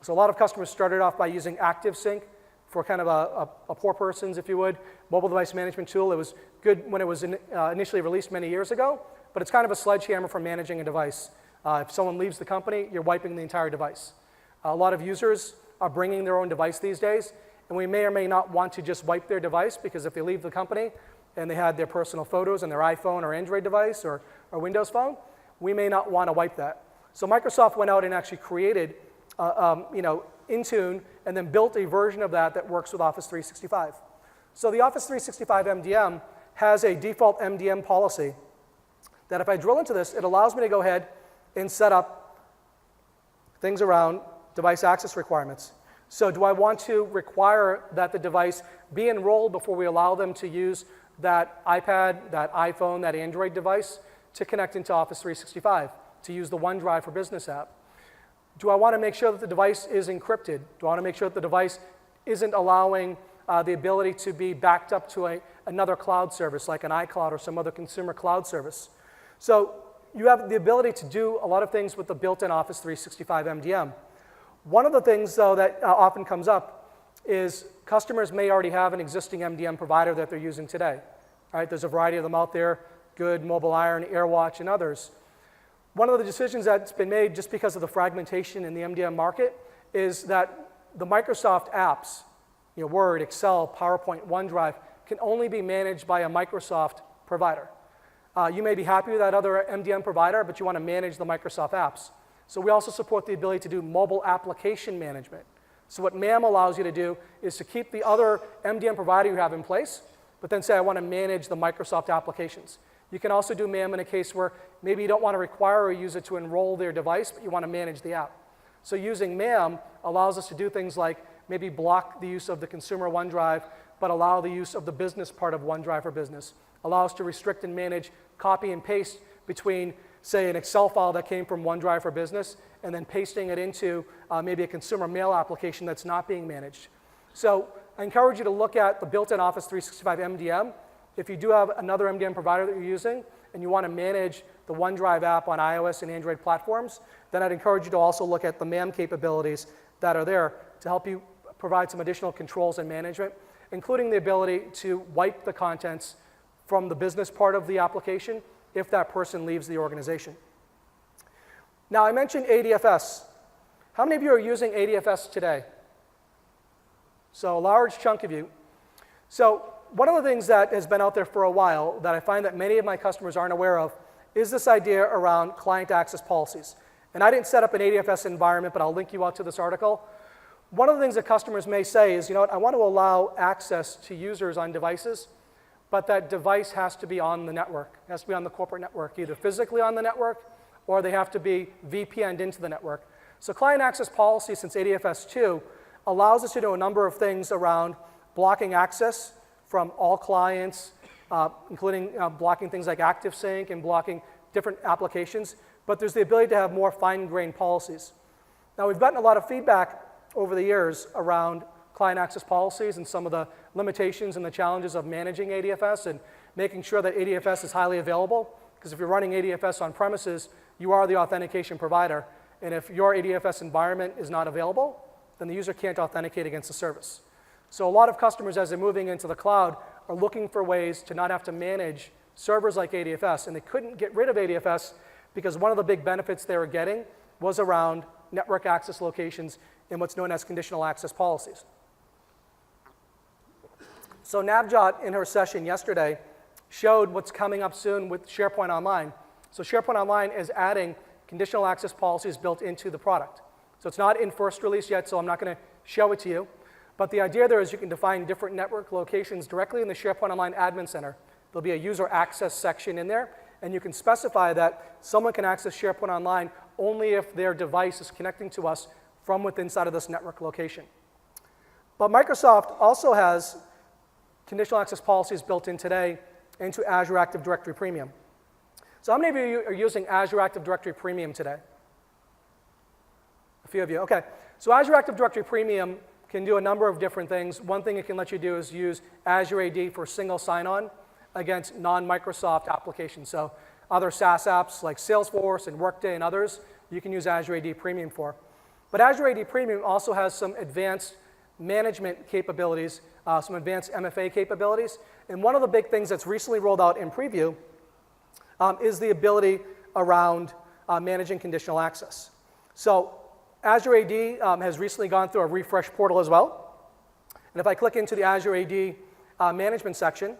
So a lot of customers started off by using ActiveSync for kind of a poor person's, if you would, mobile device management tool. It was good when it was initially released many years ago, but it's kind of a sledgehammer for managing a device. If someone leaves the company, you're wiping the entire device. A lot of users are bringing their own device these days, and we may or may not want to just wipe their device because if they leave the company and they had their personal photos on their iPhone or Android device or Windows phone, we may not want to wipe that. So Microsoft went out and actually created Intune and then built a version of that that works with Office 365. So the Office 365 MDM has a default MDM policy that if I drill into this, it allows me to go ahead and set up things around device access requirements. So do I want to require that the device be enrolled before we allow them to use that iPad, that iPhone, that Android device to connect into Office 365, to use the OneDrive for Business app? Do I want to make sure that the device is encrypted? Do I want to make sure that the device isn't allowing the ability to be backed up to another cloud service like an iCloud or some other consumer cloud service? So you have the ability to do a lot of things with the built-in Office 365 MDM. One of the things, though, that often comes up is customers may already have an existing MDM provider that they're using today. All right, there's a variety of them out there, Good, Mobile Iron, AirWatch, and others. One of the decisions that's been made just because of the fragmentation in the MDM market is that the Microsoft apps, Word, Excel, PowerPoint, OneDrive, can only be managed by a Microsoft provider. You may be happy with that other MDM provider, but you want to manage the Microsoft apps. So we also support the ability to do mobile application management. So what MAM allows you to do is to keep the other MDM provider you have in place, but then say, I want to manage the Microsoft applications. You can also do MAM in a case where maybe you don't want to require a user to enroll their device, but you want to manage the app. So using MAM allows us to do things like maybe block the use of the consumer OneDrive, but allow the use of the business part of OneDrive for Business. Allow us to restrict and manage copy and paste between, say, an Excel file that came from OneDrive for Business and then pasting it into maybe a consumer mail application that's not being managed. So I encourage you to look at the built-in Office 365 MDM. If you do have another MDM provider that you're using and you want to manage the OneDrive app on iOS and Android platforms, then I'd encourage you to also look at the MAM capabilities that are there to help you provide some additional controls and management, including the ability to wipe the contents from the business part of the application if that person leaves the organization. Now, I mentioned ADFS. How many of you are using ADFS today? So a large chunk of you. So one of the things that has been out there for a while that I find that many of my customers aren't aware of is this idea around client access policies. And I didn't set up an ADFS environment, but I'll link you out to this article. One of the things that customers may say is, I want to allow access to users on devices, but that device has to be on the network. It has to be on the corporate network, either physically on the network, or they have to be VPN'd into the network. So client access policy since ADFS 2 allows us to do a number of things around blocking access from all clients, including blocking things like ActiveSync and blocking different applications, but there's the ability to have more fine-grained policies. Now, we've gotten a lot of feedback over the years around client access policies and some of the limitations and the challenges of managing ADFS and making sure that ADFS is highly available, because if you're running ADFS on premises, you are the authentication provider, and if your ADFS environment is not available, then the user can't authenticate against the service. So a lot of customers, as they're moving into the cloud, are looking for ways to not have to manage servers like ADFS, and they couldn't get rid of ADFS because one of the big benefits they were getting was around network access locations in what's known as conditional access policies. So Navjot, in her session yesterday, showed what's coming up soon with SharePoint Online. So SharePoint Online is adding conditional access policies built into the product. So it's not in first release yet, so I'm not going to show it to you. But the idea there is you can define different network locations directly in the SharePoint Online Admin Center. There'll be a user access section in there, and you can specify that someone can access SharePoint Online only if their device is connecting to us from within inside of this network location. But Microsoft also has conditional access policies built in today into Azure Active Directory Premium. So how many of you are using Azure Active Directory Premium today? A few of you, okay. So Azure Active Directory Premium can do a number of different things. One thing it can let you do is use Azure AD for single sign-on against non-Microsoft applications. So other SaaS apps like Salesforce and Workday and others, you can use Azure AD Premium for. But Azure AD Premium also has some advanced management capabilities, some advanced MFA capabilities. And one of the big things that's recently rolled out in preview is the ability around managing conditional access. So Azure AD has recently gone through a refresh portal as well. And if I click into the Azure AD management section,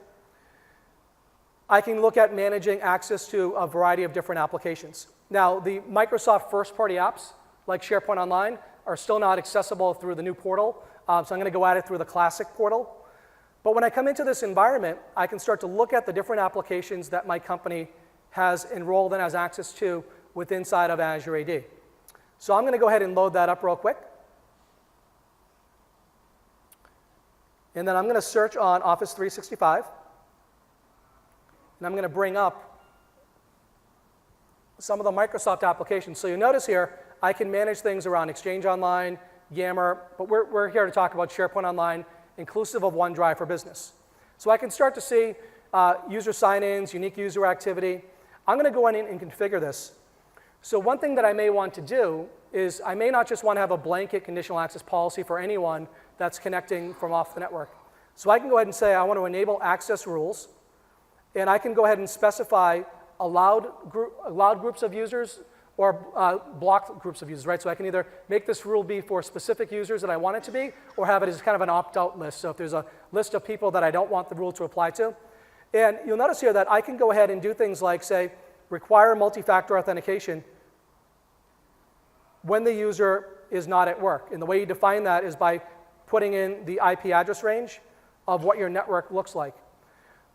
I can look at managing access to a variety of different applications. Now, the Microsoft first-party apps, like SharePoint Online, are still not accessible through the new portal, so I'm going to go at it through the classic portal. But when I come into this environment, I can start to look at the different applications that my company has enrolled and has access to within inside of Azure AD. So I'm going to go ahead and load that up real quick. And then I'm going to search on Office 365. And I'm going to bring up some of the Microsoft applications. So you notice here, I can manage things around Exchange Online, Yammer, but we're here to talk about SharePoint Online, inclusive of OneDrive for Business. So I can start to see user sign-ins, unique user activity. I'm going to go in and configure this. So one thing that I may want to do is I may not just want to have a blanket conditional access policy for anyone that's connecting from off the network. So I can go ahead and say I want to enable access rules, and I can go ahead and specify allowed groups of users or blocked groups of users, right? So I can either make this rule be for specific users that I want it to be, or have it as kind of an opt-out list. So if there's a list of people that I don't want the rule to apply to. And you'll notice here that I can go ahead and do things like, say, require multi-factor authentication when the user is not at work. And the way you define that is by putting in the IP address range of what your network looks like.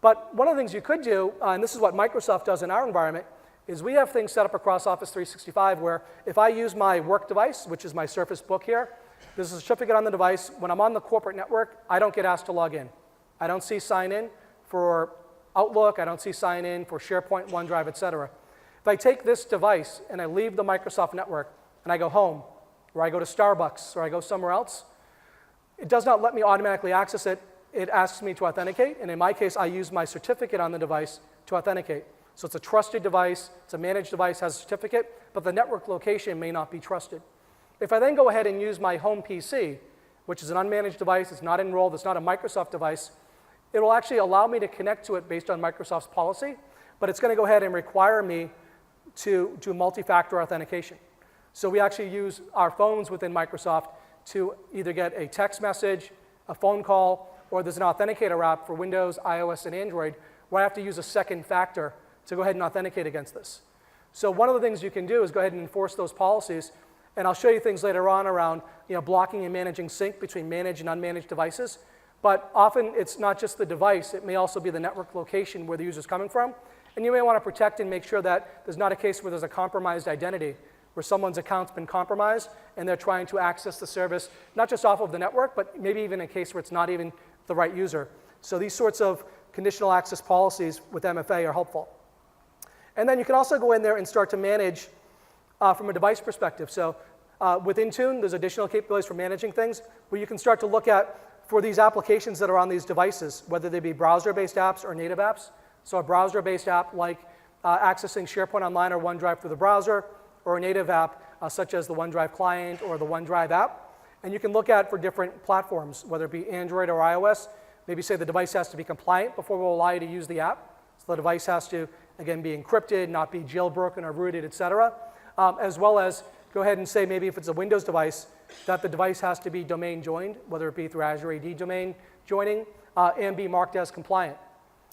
But one of the things you could do, and this is what Microsoft does in our environment, is we have things set up across Office 365 where if I use my work device, which is my Surface Book here, there's a certificate on the device. When I'm on the corporate network, I don't get asked to log in. I don't see sign in for Outlook. I don't see sign in for SharePoint, OneDrive, et cetera. If I take this device and I leave the Microsoft network and I go home, or I go to Starbucks, or I go somewhere else, it does not let me automatically access it. It asks me to authenticate, and in my case, I use my certificate on the device to authenticate. So it's a trusted device, it's a managed device, has a certificate, but the network location may not be trusted. If I then go ahead and use my home PC, which is an unmanaged device, it's not enrolled, it's not a Microsoft device, it will actually allow me to connect to it based on Microsoft's policy, but it's going to go ahead and require me to do multi-factor authentication. So we actually use our phones within Microsoft to either get a text message, a phone call, or there's an authenticator app for Windows, iOS, and Android where I have to use a second factor to go ahead and authenticate against this. So one of the things you can do is go ahead and enforce those policies, and I'll show you things later on around blocking and managing sync between managed and unmanaged devices. But often it's not just the device, it may also be the network location where the user's coming from. And you may want to protect and make sure that there's not a case where there's a compromised identity, where someone's account's been compromised and they're trying to access the service, not just off of the network, but maybe even in a case where it's not even the right user. So these sorts of conditional access policies with MFA are helpful. And then you can also go in there and start to manage from a device perspective. So with Intune, there's additional capabilities for managing things where you can start to look at for these applications that are on these devices, whether they be browser-based apps or native apps. So a browser-based app like accessing SharePoint Online or OneDrive through the browser, or a native app such as the OneDrive client or the OneDrive app. And you can look at for different platforms, whether it be Android or iOS. Maybe say the device has to be compliant before we'll allow you to use the app. So the device has to, again, be encrypted, not be jailbroken or rooted, et cetera. As well as go ahead and say maybe if it's a Windows device, that the device has to be domain joined, whether it be through Azure AD domain joining, and be marked as compliant.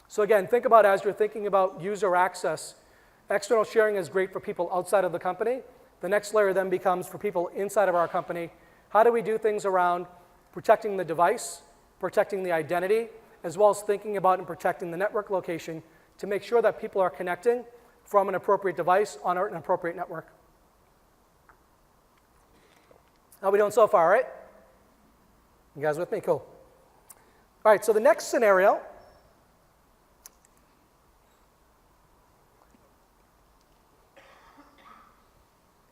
So again, think about as you're thinking about user access, external sharing is great for people outside of the company. The next layer then becomes for people inside of our company. How do we do things around protecting the device, protecting the identity, as well as thinking about and protecting the network location to make sure that people are connecting from an appropriate device on an appropriate network. How are we doing so far, right? You guys with me? Cool. All right, so the next scenario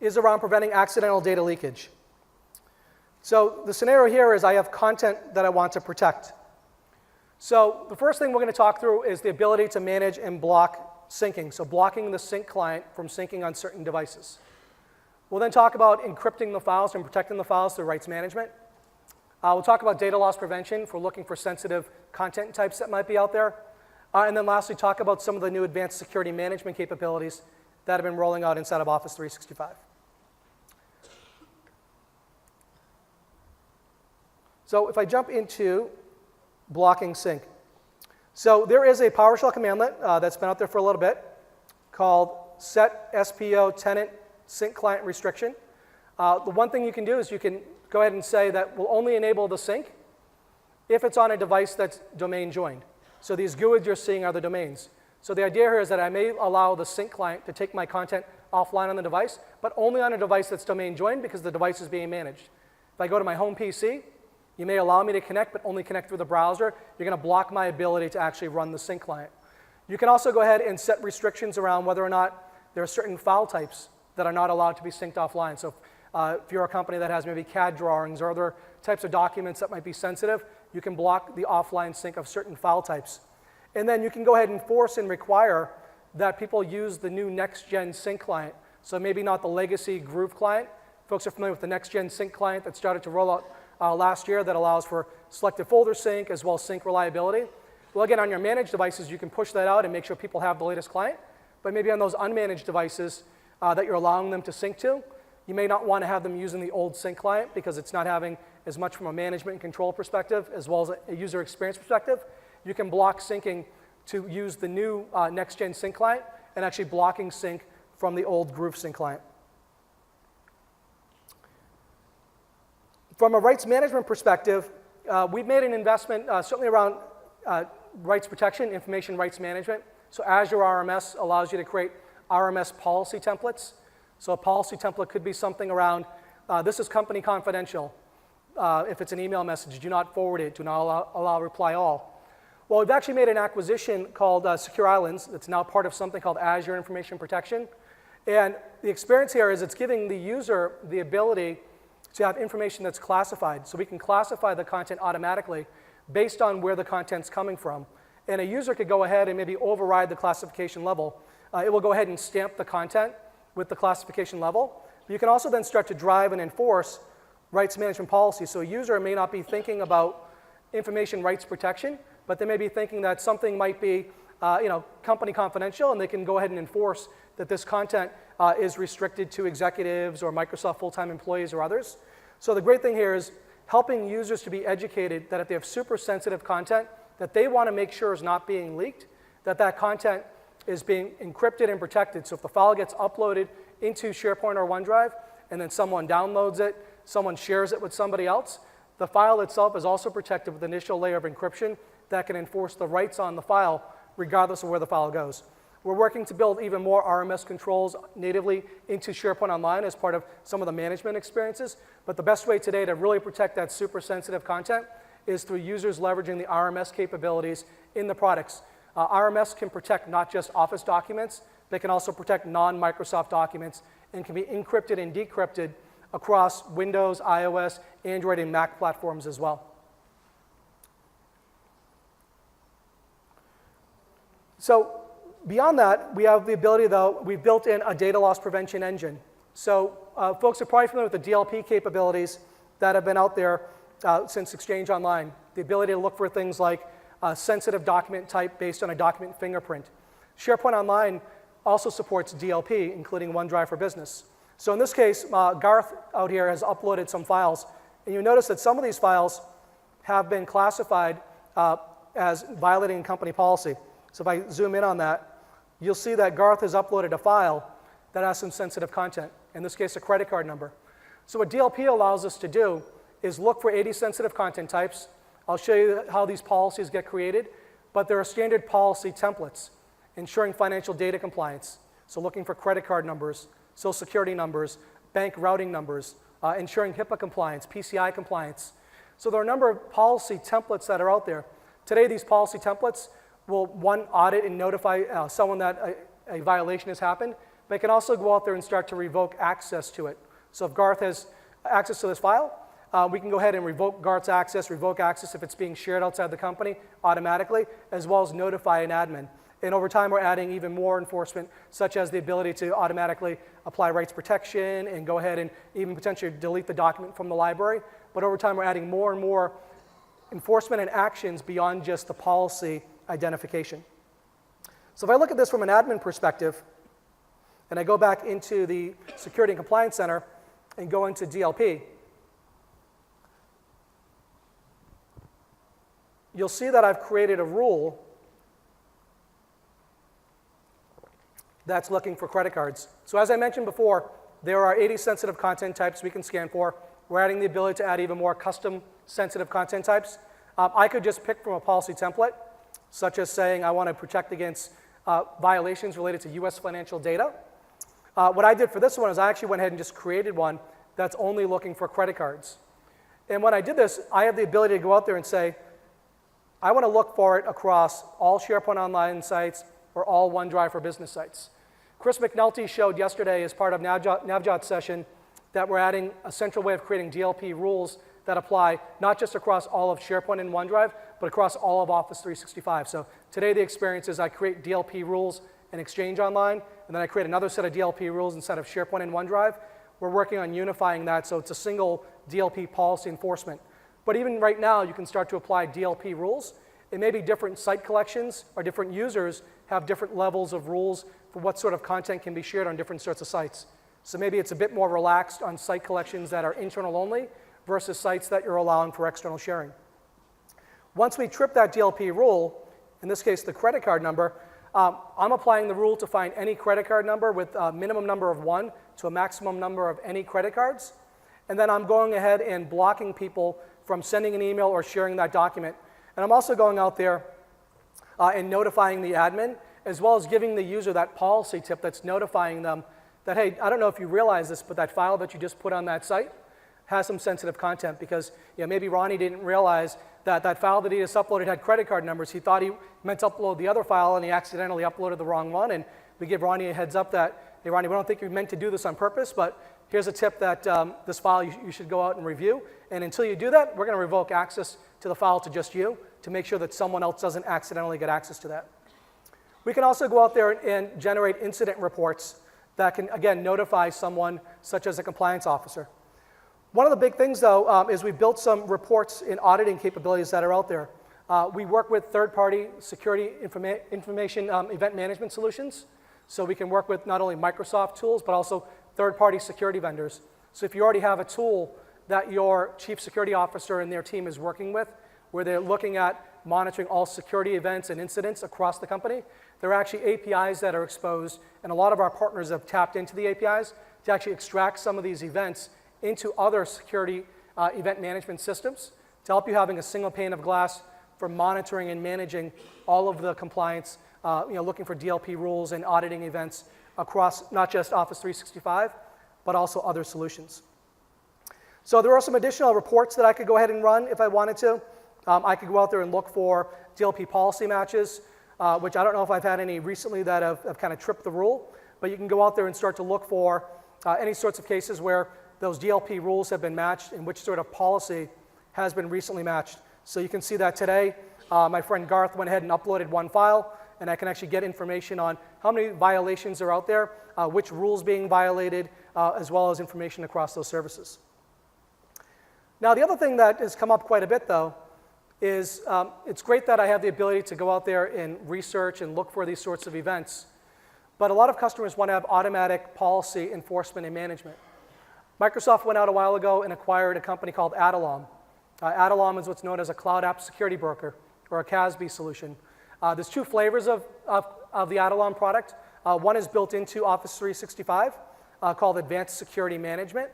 is around preventing accidental data leakage. So the scenario here is I have content that I want to protect. So the first thing we're going to talk through is the ability to manage and block syncing, so blocking the sync client from syncing on certain devices. We'll then talk about encrypting the files and protecting the files through rights management. We'll talk about data loss prevention for looking for sensitive content types that might be out there. And then lastly, talk about some of the new advanced security management capabilities that have been rolling out inside of Office 365. So if I jump into blocking sync. So there is a PowerShell commandlet that's been out there for a little bit called set SPO tenant sync client restriction. The one thing you can do is you can go ahead and say that we'll only enable the sync if it's on a device that's domain joined. So these GUIDs you're seeing are the domains. So the idea here is that I may allow the sync client to take my content offline on the device, but only on a device that's domain joined because the device is being managed. If I go to my home PC, you may allow me to connect, but only connect through the browser. You're going to block my ability to actually run the sync client. You can also go ahead and set restrictions around whether or not there are certain file types that are not allowed to be synced offline. So if you're a company that has maybe CAD drawings or other types of documents that might be sensitive, you can block the offline sync of certain file types. And then you can go ahead and force and require that people use the new next-gen sync client. So maybe not the legacy Groove client. Folks are familiar with the next-gen sync client that started to roll out last year that allows for selective folder sync as well as sync reliability. Well, again, on your managed devices, you can push that out and make sure people have the latest client. But maybe on those unmanaged devices that you're allowing them to sync to, you may not want to have them using the old sync client because it's not having as much from a management and control perspective as well as a user experience perspective. You can block syncing to use the new next-gen sync client and actually blocking sync from the old Groove sync client. From a rights management perspective, we've made an investment certainly around rights protection, information rights management. So Azure RMS allows you to create RMS policy templates. So a policy template could be something around, this is company confidential. If it's an email message, do not forward it, do not allow reply all. Well, we've actually made an acquisition called Secure Islands. It's now part of something called Azure Information Protection. And the experience here is it's giving the user the ability to have information that's classified. So we can classify the content automatically based on where the content's coming from. And a user could go ahead and maybe override the classification level. It will go ahead and stamp the content with the classification level. You can also then start to drive and enforce rights management policies. So a user may not be thinking about information rights protection, but they may be thinking that something might be company confidential, and they can go ahead and enforce that this content is restricted to executives or Microsoft full-time employees or others. So the great thing here is helping users to be educated that if they have super sensitive content that they want to make sure is not being leaked, that that content is being encrypted and protected. So if the file gets uploaded into SharePoint or OneDrive and then someone downloads it, someone shares it with somebody else, The file itself is also protected with an initial layer of encryption that can enforce the rights on the file regardless of where the file goes. We're working to build even more RMS controls natively into SharePoint Online as part of some of the management experiences, but the best way today to really protect that super sensitive content is through users leveraging the RMS capabilities in the products. RMS can protect not just Office documents, they can also protect non-Microsoft documents and can be encrypted and decrypted across Windows, iOS, Android, and Mac platforms as well. So beyond that, we have the ability, though, we've built in a data loss prevention engine. So folks are probably familiar with the DLP capabilities that have been out there since Exchange Online. The ability to look for things like sensitive document type based on a document fingerprint. SharePoint Online also supports DLP, including OneDrive for Business. So in this case, Garth out here has uploaded some files, and you notice that some of these files have been classified as violating company policy. So if I zoom in on that, you'll see that Garth has uploaded a file that has some sensitive content, in this case a credit card number. So what DLP allows us to do is look for 80 sensitive content types. I'll show you how these policies get created, but there are standard policy templates ensuring financial data compliance. So looking for credit card numbers, social security numbers, bank routing numbers, ensuring HIPAA compliance, PCI compliance. So there are a number of policy templates that are out there. Today, these policy templates will, one, audit and notify someone that a violation has happened, but it can also go out there and start to revoke access to it. So if Garth has access to this file, we can go ahead and revoke Garth's access, revoke access if it's being shared outside the company automatically, as well as notify an admin. And over time, we're adding even more enforcement, such as the ability to automatically apply rights protection and go ahead and even potentially delete the document from the library. But over time, we're adding more and more enforcement and actions beyond just the policy identification. So if I look at this from an admin perspective, and I go back into the Security and Compliance Center and go into DLP, you'll see that I've created a rule that's looking for credit cards. So as I mentioned before, there are 80 sensitive content types we can scan for. We're adding the ability to add even more custom sensitive content types. I could just pick from a policy template, such as saying I want to protect against violations related to US financial data. What I did for this one is I actually went ahead and just created one that's only looking for credit cards. And when I did this, I have the ability to go out there and say, I want to look for it across all SharePoint Online sites or all OneDrive for Business sites. Chris McNulty showed yesterday as part of Navjot's session that we're adding a central way of creating DLP rules that apply not just across all of SharePoint and OneDrive, but across all of Office 365. So today the experience is I create DLP rules in Exchange Online, and then I create another set of DLP rules inside of SharePoint and OneDrive. We're working on unifying that so it's a single DLP policy enforcement. But even right now, you can start to apply DLP rules. It may be different site collections or different users have different levels of rules for what sort of content can be shared on different sorts of sites. So maybe it's a bit more relaxed on site collections that are internal only versus sites that you're allowing for external sharing. Once we trip that DLP rule, in this case the credit card number, I'm applying the rule to find any credit card number with a minimum number of 1 to a maximum number of any credit cards. And then I'm going ahead and blocking people from sending an email or sharing that document. And I'm also going out there and notifying the admin, as well as giving the user that policy tip that's notifying them that, hey, I don't know if you realize this, but that file that you just put on that site has some sensitive content because maybe Ronnie didn't realize that that file that he just uploaded had credit card numbers. He thought he meant to upload the other file, and he accidentally uploaded the wrong one. And we give Ronnie a heads up that, hey, Ronnie, we don't think you meant to do this on purpose, but here's a tip that this file you should go out and review. And until you do that, we're going to revoke access to the file to just you to make sure that someone else doesn't accidentally get access to that. We can also go out there and generate incident reports that can, again, notify someone, such as a compliance officer. One of the big things, though, is we built some reports and auditing capabilities that are out there. We work with third-party security information event management solutions. So we can work with not only Microsoft tools, but also third-party security vendors. So if you already have a tool that your chief security officer and their team is working with, where they're looking at monitoring all security events and incidents across the company, there are actually APIs that are exposed, and a lot of our partners have tapped into the APIs to actually extract some of these events into other security event management systems to help you having a single pane of glass for monitoring and managing all of the compliance, looking for DLP rules and auditing events across not just Office 365, but also other solutions. So there are some additional reports that I could go ahead and run if I wanted to. I could go out there and look for DLP policy matches, which I don't know if I've had any recently that have kind of tripped the rule, but you can go out there and start to look for any sorts of cases where those DLP rules have been matched and which sort of policy has been recently matched. So you can see that today, my friend Garth went ahead and uploaded one file, and I can actually get information on how many violations are out there, which rules being violated, as well as information across those services. Now, the other thing that has come up quite a bit, though, is it's great that I have the ability to go out there and research and look for these sorts of events, but a lot of customers want to have automatic policy enforcement and management. Microsoft went out a while ago and acquired a company called Adalom. Adalom is what's known as a cloud app security broker, or a CASB solution. There's two flavors of the Adalom product. One is built into Office 365 called Advanced Security Management.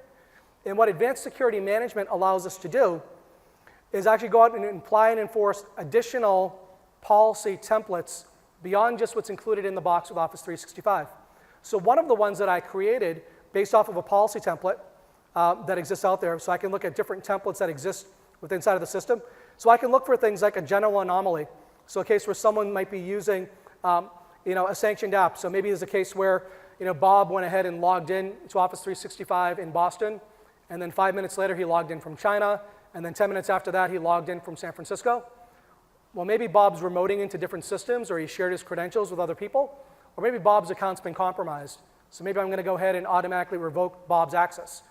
And what Advanced Security Management allows us to do is actually go out and apply and enforce additional policy templates beyond just what's included in the box with Office 365. So one of the ones that I created based off of a policy template that exists out there, so I can look at different templates that exist within inside of the system. So I can look for things like a general anomaly. So a case where someone might be using a sanctioned app. So maybe there's a case where Bob went ahead and logged in to Office 365 in Boston, and then 5 minutes later he logged in from China, and then 10 minutes after that he logged in from San Francisco. Well, maybe Bob's remoting into different systems, or he shared his credentials with other people, or maybe Bob's account's been compromised. So maybe I'm going to go ahead and automatically revoke Bob's access.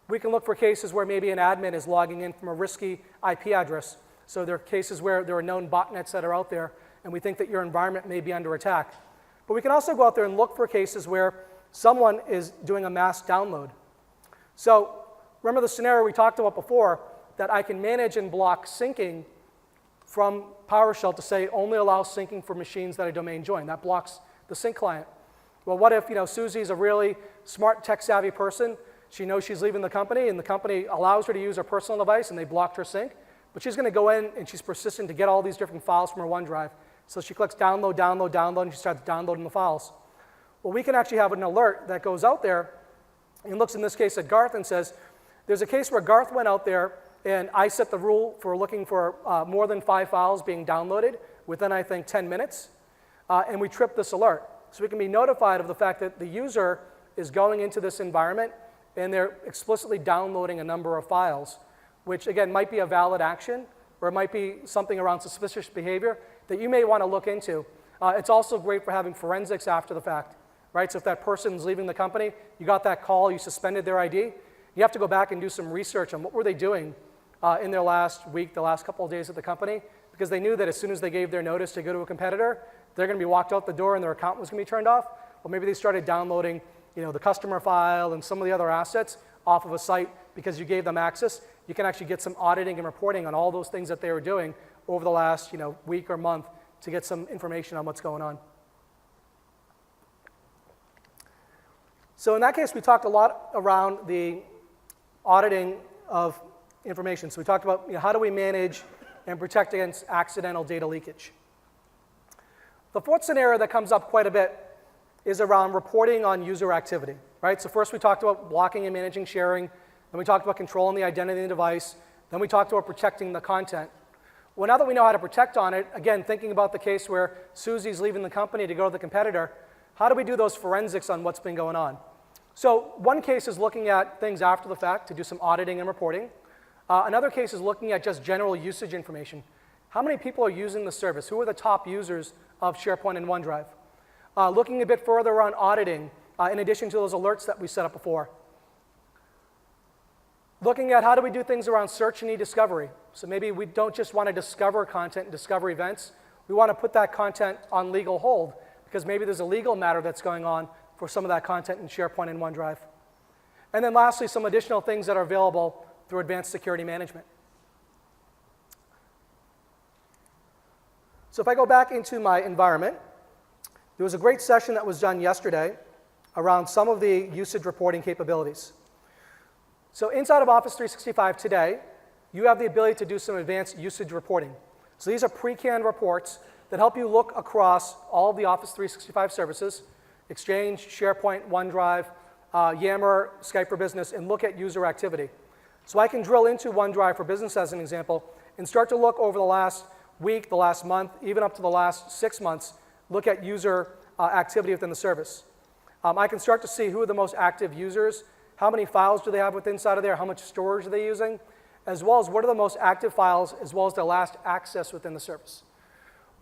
We can look for cases where maybe an admin is logging in from a risky IP address. So there are cases where there are known botnets that are out there, and we think that your environment may be under attack. But we can also go out there and look for cases where someone is doing a mass download. So remember the scenario we talked about before, that I can manage and block syncing from PowerShell to say only allow syncing for machines that are domain joined. That blocks the sync client. Well, what if Susie's a really smart, tech-savvy person? She knows she's leaving the company, and the company allows her to use her personal device, and they blocked her sync. But she's going to go in, and she's persistent to get all these different files from her OneDrive. So she clicks download, download, download, and she starts downloading the files. Well, we can actually have an alert that goes out there and looks in this case at Garth and says, there's a case where Garth went out there, and I set the rule for looking for more than 5 files being downloaded within, I think, 10 minutes, and we tripped this alert. So we can be notified of the fact that the user is going into this environment, and they're explicitly downloading a number of files, which, again, might be a valid action, or it might be something around suspicious behavior that you may want to look into. It's also great for having forensics after the fact, right? So if that person's leaving the company, you got that call, you suspended their ID, you have to go back and do some research on what were they doing in their last week, the last couple of days at the company, because they knew that as soon as they gave their notice to go to a competitor, they're going to be walked out the door and their account was going to be turned off. Or maybe they started downloading the customer file and some of the other assets off of a site because you gave them access. You can actually get some auditing and reporting on all those things that they were doing over the last week or month to get some information on what's going on. So in that case, we talked a lot around the auditing of information. So we talked about how do we manage and protect against accidental data leakage. The fourth scenario that comes up quite a bit is around reporting on user activity, right? So first we talked about blocking and managing sharing, then we talked about controlling the identity of the device, then we talked about protecting the content. Well, now that we know how to protect on it, again, thinking about the case where Susie's leaving the company to go to the competitor, how do we do those forensics on what's been going on? So one case is looking at things after the fact to do some auditing and reporting. Another case is looking at just general usage information. How many people are using the service? Who are the top users of SharePoint and OneDrive? Looking a bit further on auditing, in addition to those alerts that we set up before. Looking at how do we do things around search and e-discovery. So maybe we don't just want to discover content and discover events. We want to put that content on legal hold because maybe there's a legal matter that's going on for some of that content in SharePoint and OneDrive. And then lastly, some additional things that are available through advanced security management. So if I go back into my environment, there was a great session that was done yesterday around some of the usage reporting capabilities. So inside of Office 365 today, you have the ability to do some advanced usage reporting. So these are pre-canned reports that help you look across all of the Office 365 services, Exchange, SharePoint, OneDrive, Yammer, Skype for Business, and look at user activity. So I can drill into OneDrive for Business as an example and start to look over the last week, the last month, even up to the last 6 months, look at user activity within the service. I can start to see who are the most active users, how many files do they have within inside of there, how much storage are they using, as well as what are the most active files, as well as their last access within the service.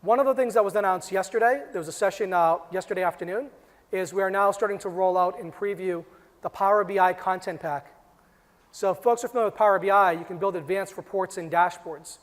One of the things that was announced yesterday, there was a session yesterday afternoon, is we are now starting to roll out in preview the Power BI content pack. So if folks are familiar with Power BI, you can build advanced reports and dashboards.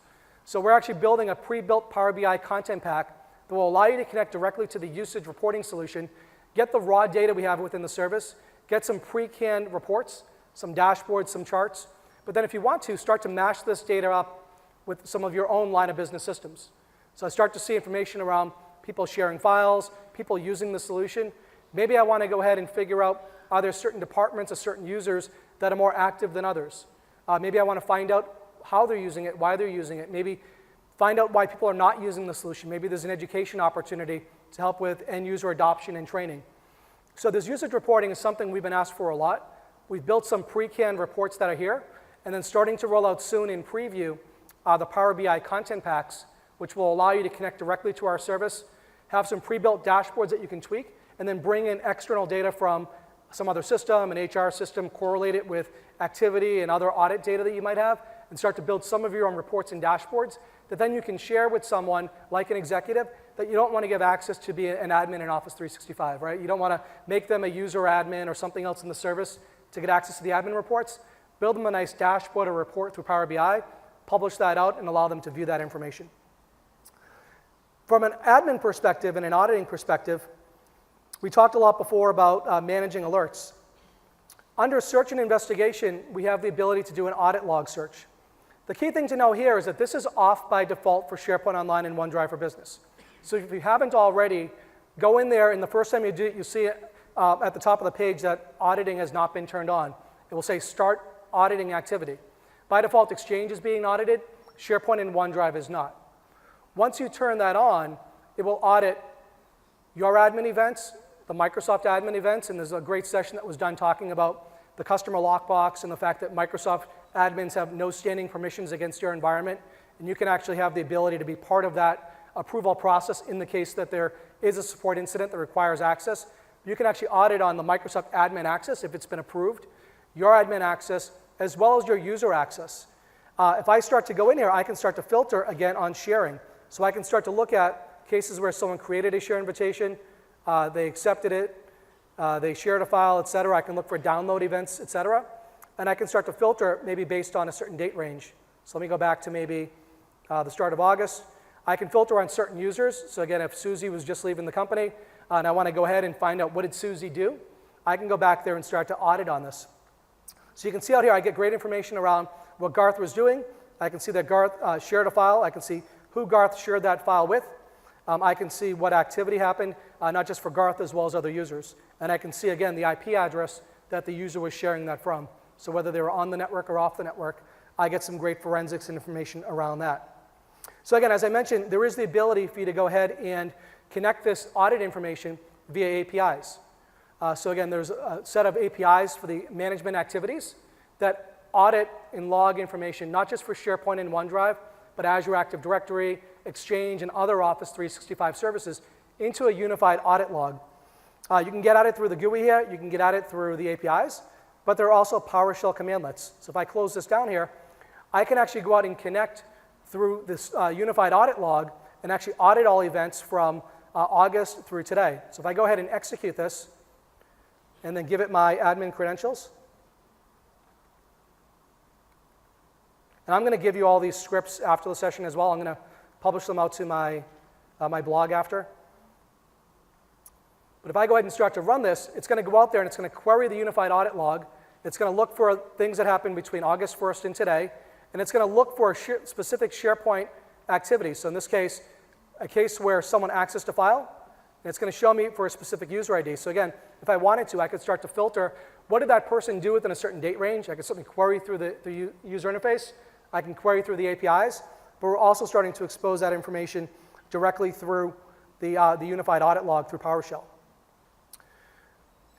So we're actually building a pre-built Power BI content pack that will allow you to connect directly to the usage reporting solution, get the raw data we have within the service, get some pre-canned reports, some dashboards, some charts, but then if you want to, start to mash this data up with some of your own line of business systems. So I start to see information around people sharing files, people using the solution. Maybe I want to go ahead and figure out, are there certain departments or certain users that are more active than others? Maybe I want to find out how they're using it, why they're using it. Maybe find out why people are not using the solution. Maybe there's an education opportunity to help with end user adoption and training. So this usage reporting is something we've been asked for a lot. We've built some pre-canned reports that are here, and then starting to roll out soon in preview the Power BI content packs, which will allow you to connect directly to our service, have some pre-built dashboards that you can tweak, and then bring in external data from some other system, an HR system, correlate it with activity and other audit data that you might have, and start to build some of your own reports and dashboards that then you can share with someone like an executive that you don't want to give access to be an admin in Office 365, right? You don't want to make them a user admin or something else in the service to get access to the admin reports. Build them a nice dashboard or report through Power BI, publish that out, and allow them to view that information. From an admin perspective and an auditing perspective, we talked a lot before about managing alerts. Under search and investigation, we have the ability to do an audit log search. The key thing to know here is that this is off by default for SharePoint Online and OneDrive for Business. So if you haven't already, go in there, and the first time you do it, you see it at the top of the page that auditing has not been turned on. It will say Start Auditing Activity. By default, Exchange is being audited. SharePoint and OneDrive is not. Once you turn that on, it will audit your admin events, the Microsoft admin events, and there's a great session that was done talking about the customer lockbox and the fact that Microsoft admins have no standing permissions against your environment, and you can actually have the ability to be part of that approval process in the case that there is a support incident that requires access. You can actually audit on the Microsoft admin access if it's been approved, your admin access, as well as your user access. If I start to go in here, I can start to filter again on sharing. So I can start to look at cases where someone created a share invitation, they accepted it, they shared a file, et cetera. I can look for download events, et cetera. And I can start to filter maybe based on a certain date range. So let me go back to maybe the start of August. I can filter on certain users. So again, if Susie was just leaving the company and I want to go ahead and find out what did Susie do, I can go back there and start to audit on this. So you can see out here, I get great information around what Garth was doing. I can see that Garth shared a file. I can see who Garth shared that file with. I can see what activity happened, not just for Garth as well as other users. And I can see, again, the IP address that the user was sharing that from. So whether they were on the network or off the network, I get some great forensics and information around that. So again, as I mentioned, there is the ability for you to go ahead and connect this audit information via APIs. So again, there's a set of APIs for the management activities that audit and log information, not just for SharePoint and OneDrive, but Azure Active Directory, Exchange, and other Office 365 services into a unified audit log. You can get at it through the GUI here. You can get at it through the APIs, but there are also PowerShell commandlets. So if I close this down here, I can actually go out and connect through this unified audit log and actually audit all events from August through today. So if I go ahead and execute this and then give it my admin credentials, and I'm going to give you all these scripts after the session as well. I'm going to publish them out to my blog after. But if I go ahead and start to run this, it's going to go out there and it's going to query the unified audit log. It's going to look for things that happened between August 1st and today. And it's going to look for specific SharePoint activities. So in this case, a case where someone accessed a file, and it's going to show me for a specific user ID. So again, if I wanted to, I could start to filter what did that person do within a certain date range? I can certainly query through the user interface. I can query through the APIs, but we're also starting to expose that information directly through the unified audit log through PowerShell.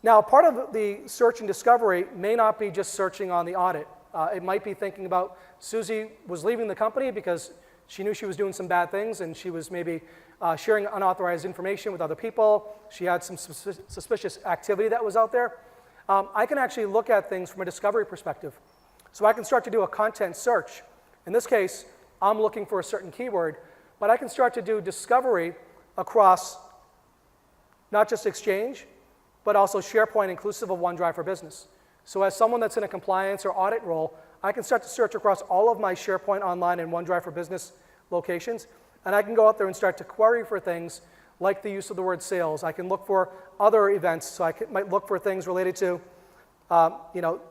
Now, part of the search and discovery may not be just searching on the audit. It might be thinking about Susie was leaving the company because she knew she was doing some bad things and she was maybe sharing unauthorized information with other people. She had some suspicious activity that was out there. I can actually look at things from a discovery perspective. So I can start to do a content search. In this case, I'm looking for a certain keyword, but I can start to do discovery across not just Exchange, but also SharePoint inclusive of OneDrive for Business. So as someone that's in a compliance or audit role, I can start to search across all of my SharePoint Online and OneDrive for Business locations, and I can go out there and start to query for things like the use of the word sales. I can look for other events, so I might look for things related to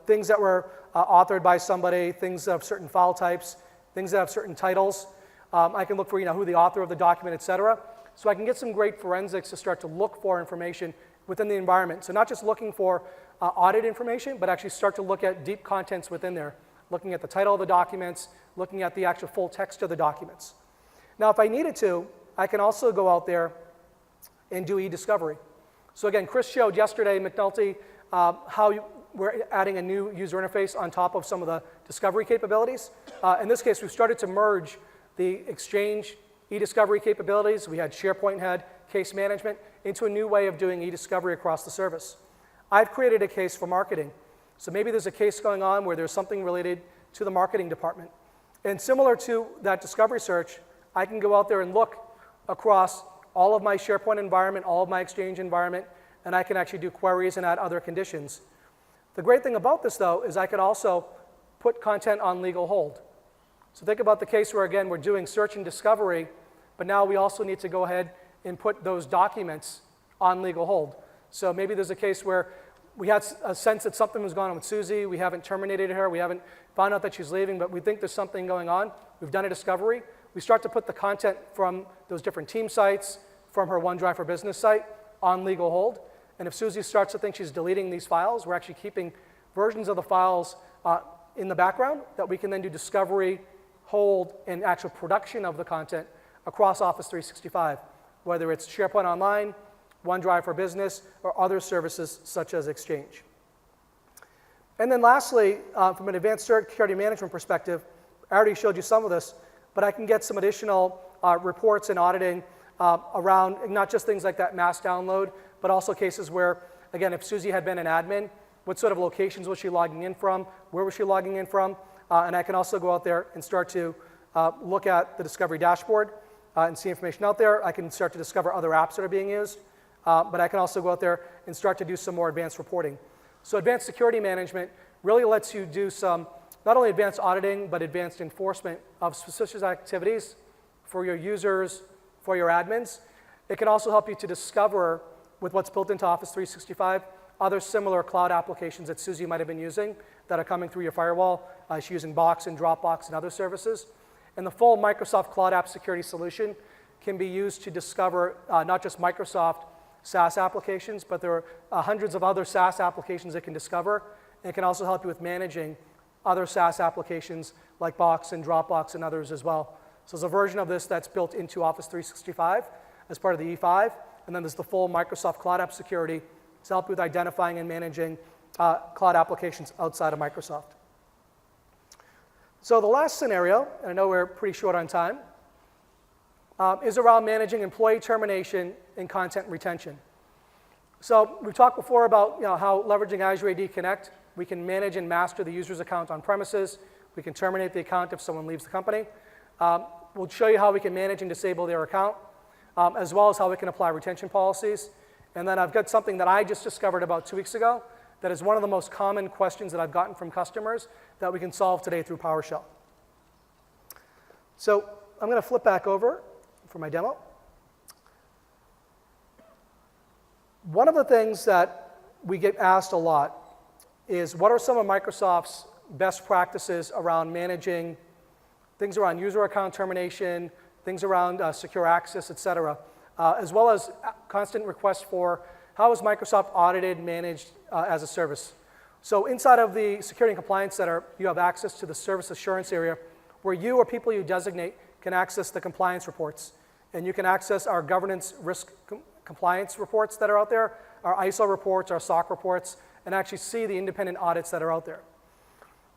things that were authored by somebody, things of certain file types, things that have certain titles. I can look for who the author of the document, et cetera. So I can get some great forensics to start to look for information within the environment. So not just looking for audit information, but actually start to look at deep contents within there, looking at the title of the documents, looking at the actual full text of the documents. Now, if I needed to, I can also go out there and do e-discovery. So again, Chris showed yesterday, McNulty, how we're adding a new user interface on top of some of the discovery capabilities. In this case, we've started to merge the Exchange e-discovery capabilities. We had SharePoint had case management into a new way of doing e-discovery across the service. I've created a case for marketing. So maybe there's a case going on where there's something related to the marketing department. And similar to that discovery search, I can go out there and look across all of my SharePoint environment, all of my Exchange environment, and I can actually do queries and add other conditions. The great thing about this, though, is I could also put content on legal hold. So think about the case where, again, we're doing search and discovery, but now we also need to go ahead and put those documents on legal hold. So maybe there's a case where we had a sense that something was going on with Susie. We haven't terminated her. We haven't found out that she's leaving, but we think there's something going on. We've done a discovery. We start to put the content from those different team sites, from her OneDrive for Business site, on legal hold. And if Susie starts to think she's deleting these files, we're actually keeping versions of the files in the background that we can then do discovery, hold, and actual production of the content across Office 365, whether it's SharePoint Online, OneDrive for Business, or other services such as Exchange. And then lastly, from an advanced security management perspective, I already showed you some of this, but I can get some additional reports and auditing around not just things like that mass download, but also cases where, again, if Susie had been an admin, what sort of locations was she logging in from, where was she logging in from, and I can also go out there and start to look at the discovery dashboard and see information out there. I can start to discover other apps that are being used, but I can also go out there and start to do some more advanced reporting. So advanced security management really lets you do some, not only advanced auditing, but advanced enforcement of suspicious activities for your users, for your admins. It can also help you to discover, with what's built into Office 365, other similar cloud applications that Susie might have been using that are coming through your firewall. She's using Box and Dropbox and other services. And the full Microsoft Cloud App Security solution can be used to discover not just Microsoft SaaS applications, but there are hundreds of other SaaS applications it can discover. And it can also help you with managing other SaaS applications like Box and Dropbox and others as well. So there's a version of this that's built into Office 365 as part of the E5. And then there's the full Microsoft Cloud App Security to help with identifying and managing cloud applications outside of Microsoft. So the last scenario, and I know we're pretty short on time, is around managing employee termination and content retention. So we've talked before about how leveraging Azure AD Connect, we can manage and master the user's account on premises. We can terminate the account if someone leaves the company. We'll show you how we can manage and disable their account, as well as how we can apply retention policies. And then I've got something that I just discovered about 2 weeks ago that is one of the most common questions that I've gotten from customers that we can solve today through PowerShell. So I'm going to flip back over for my demo. One of the things that we get asked a lot is what are some of Microsoft's best practices around managing things around user account termination, things around secure access, et cetera, as well as constant requests for how is Microsoft audited, managed as a service. So inside of the Security and Compliance Center, you have access to the service assurance area where you or people you designate can access the compliance reports. And you can access our governance risk compliance reports that are out there, our ISO reports, our SOC reports, and actually see the independent audits that are out there.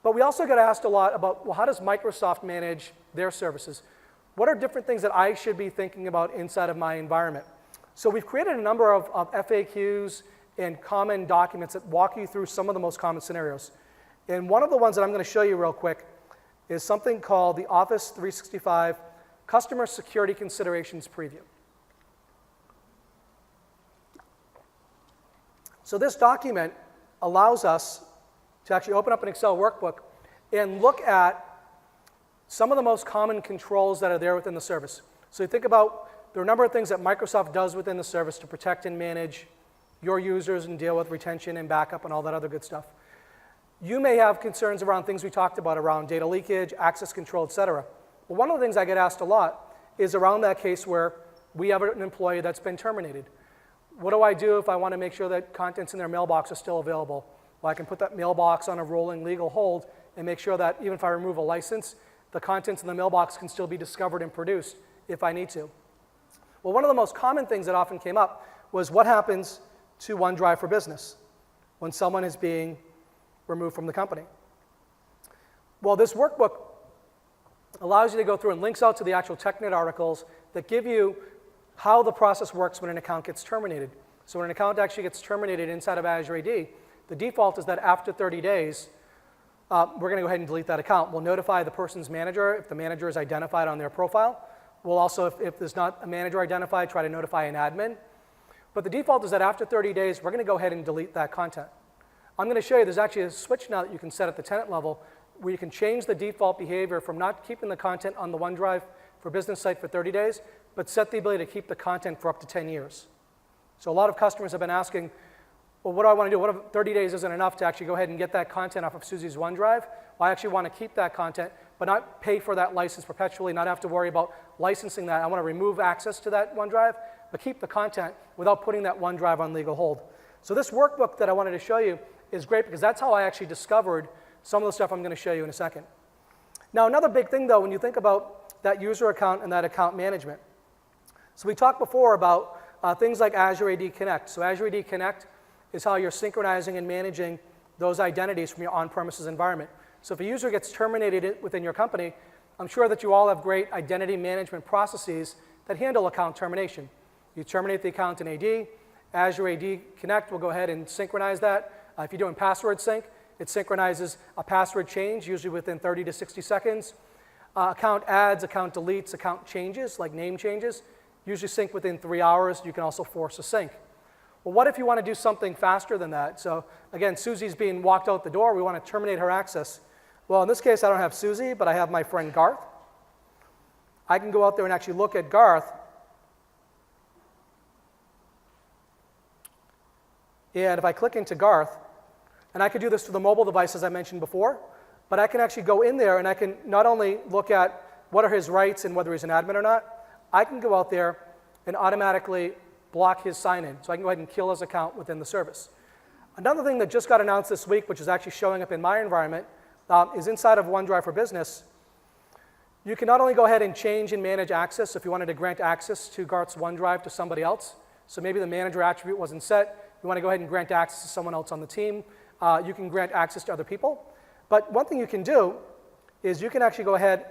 But we also get asked a lot about, well, how does Microsoft manage their services? What are different things that I should be thinking about inside of my environment? So we've created a number of FAQs and common documents that walk you through some of the most common scenarios. And one of the ones that I'm going to show you real quick is something called the Office 365 Customer Security Considerations Preview. So this document allows us to actually open up an Excel workbook and look at some of the most common controls that are there within the service. So you think about, there are a number of things that Microsoft does within the service to protect and manage your users and deal with retention and backup and all that other good stuff. You may have concerns around things we talked about around data leakage, access control, et cetera. Well, one of the things I get asked a lot is around that case where we have an employee that's been terminated. What do I do if I want to make sure that contents in their mailbox are still available? Well, I can put that mailbox on a rolling legal hold and make sure that even if I remove a license, the contents in the mailbox can still be discovered and produced if I need to. Well, one of the most common things that often came up was what happens to OneDrive for Business when someone is being removed from the company. Well, this workbook allows you to go through and links out to the actual TechNet articles that give you how the process works when an account gets terminated. So when an account actually gets terminated inside of Azure AD, the default is that after 30 days, we're going to go ahead and delete that account. We'll notify the person's manager if the manager is identified on their profile. We'll also, if there's not a manager identified, try to notify an admin. But the default is that after 30 days, we're going to go ahead and delete that content. I'm going to show you there's actually a switch now that you can set at the tenant level where you can change the default behavior from not keeping the content on the OneDrive for Business site for 30 days, but set the ability to keep the content for up to 10 years. So a lot of customers have been asking, well, what do I want to do? What if 30 days isn't enough to actually go ahead and get that content off of Susie's OneDrive? Well, I actually want to keep that content, but not pay for that license perpetually, not have to worry about licensing that. I want to remove access to that OneDrive, but keep the content without putting that OneDrive on legal hold. So this workbook that I wanted to show you is great because that's how I actually discovered some of the stuff I'm going to show you in a second. Now, another big thing, though, when you think about that user account and that account management. So we talked before about things like Azure AD Connect. So Azure AD Connect is how you're synchronizing and managing those identities from your on-premises environment. So if a user gets terminated within your company, I'm sure that you all have great identity management processes that handle account termination. You terminate the account in AD, Azure AD Connect will go ahead and synchronize that. If you're doing password sync, it synchronizes a password change, usually within 30 to 60 seconds. Account adds, account deletes, account changes, like name changes, usually sync within 3 hours. You can also force a sync. Well, what if you want to do something faster than that? So again, Susie's being walked out the door. We want to terminate her access. Well, in this case, I don't have Susie, but I have my friend Garth. I can go out there and actually look at Garth. And if I click into Garth, and I could do this to the mobile device as I mentioned before, but I can actually go in there and I can not only look at what are his rights and whether he's an admin or not, I can go out there and automatically block his sign-in. So I can go ahead and kill his account within the service. Another thing that just got announced this week, which is actually showing up in my environment, is inside of OneDrive for Business. You can not only go ahead and change and manage access if you wanted to grant access to Garth's OneDrive to somebody else. So maybe the manager attribute wasn't set. You want to go ahead and grant access to someone else on the team. You can grant access to other people. But one thing you can do is you can actually go ahead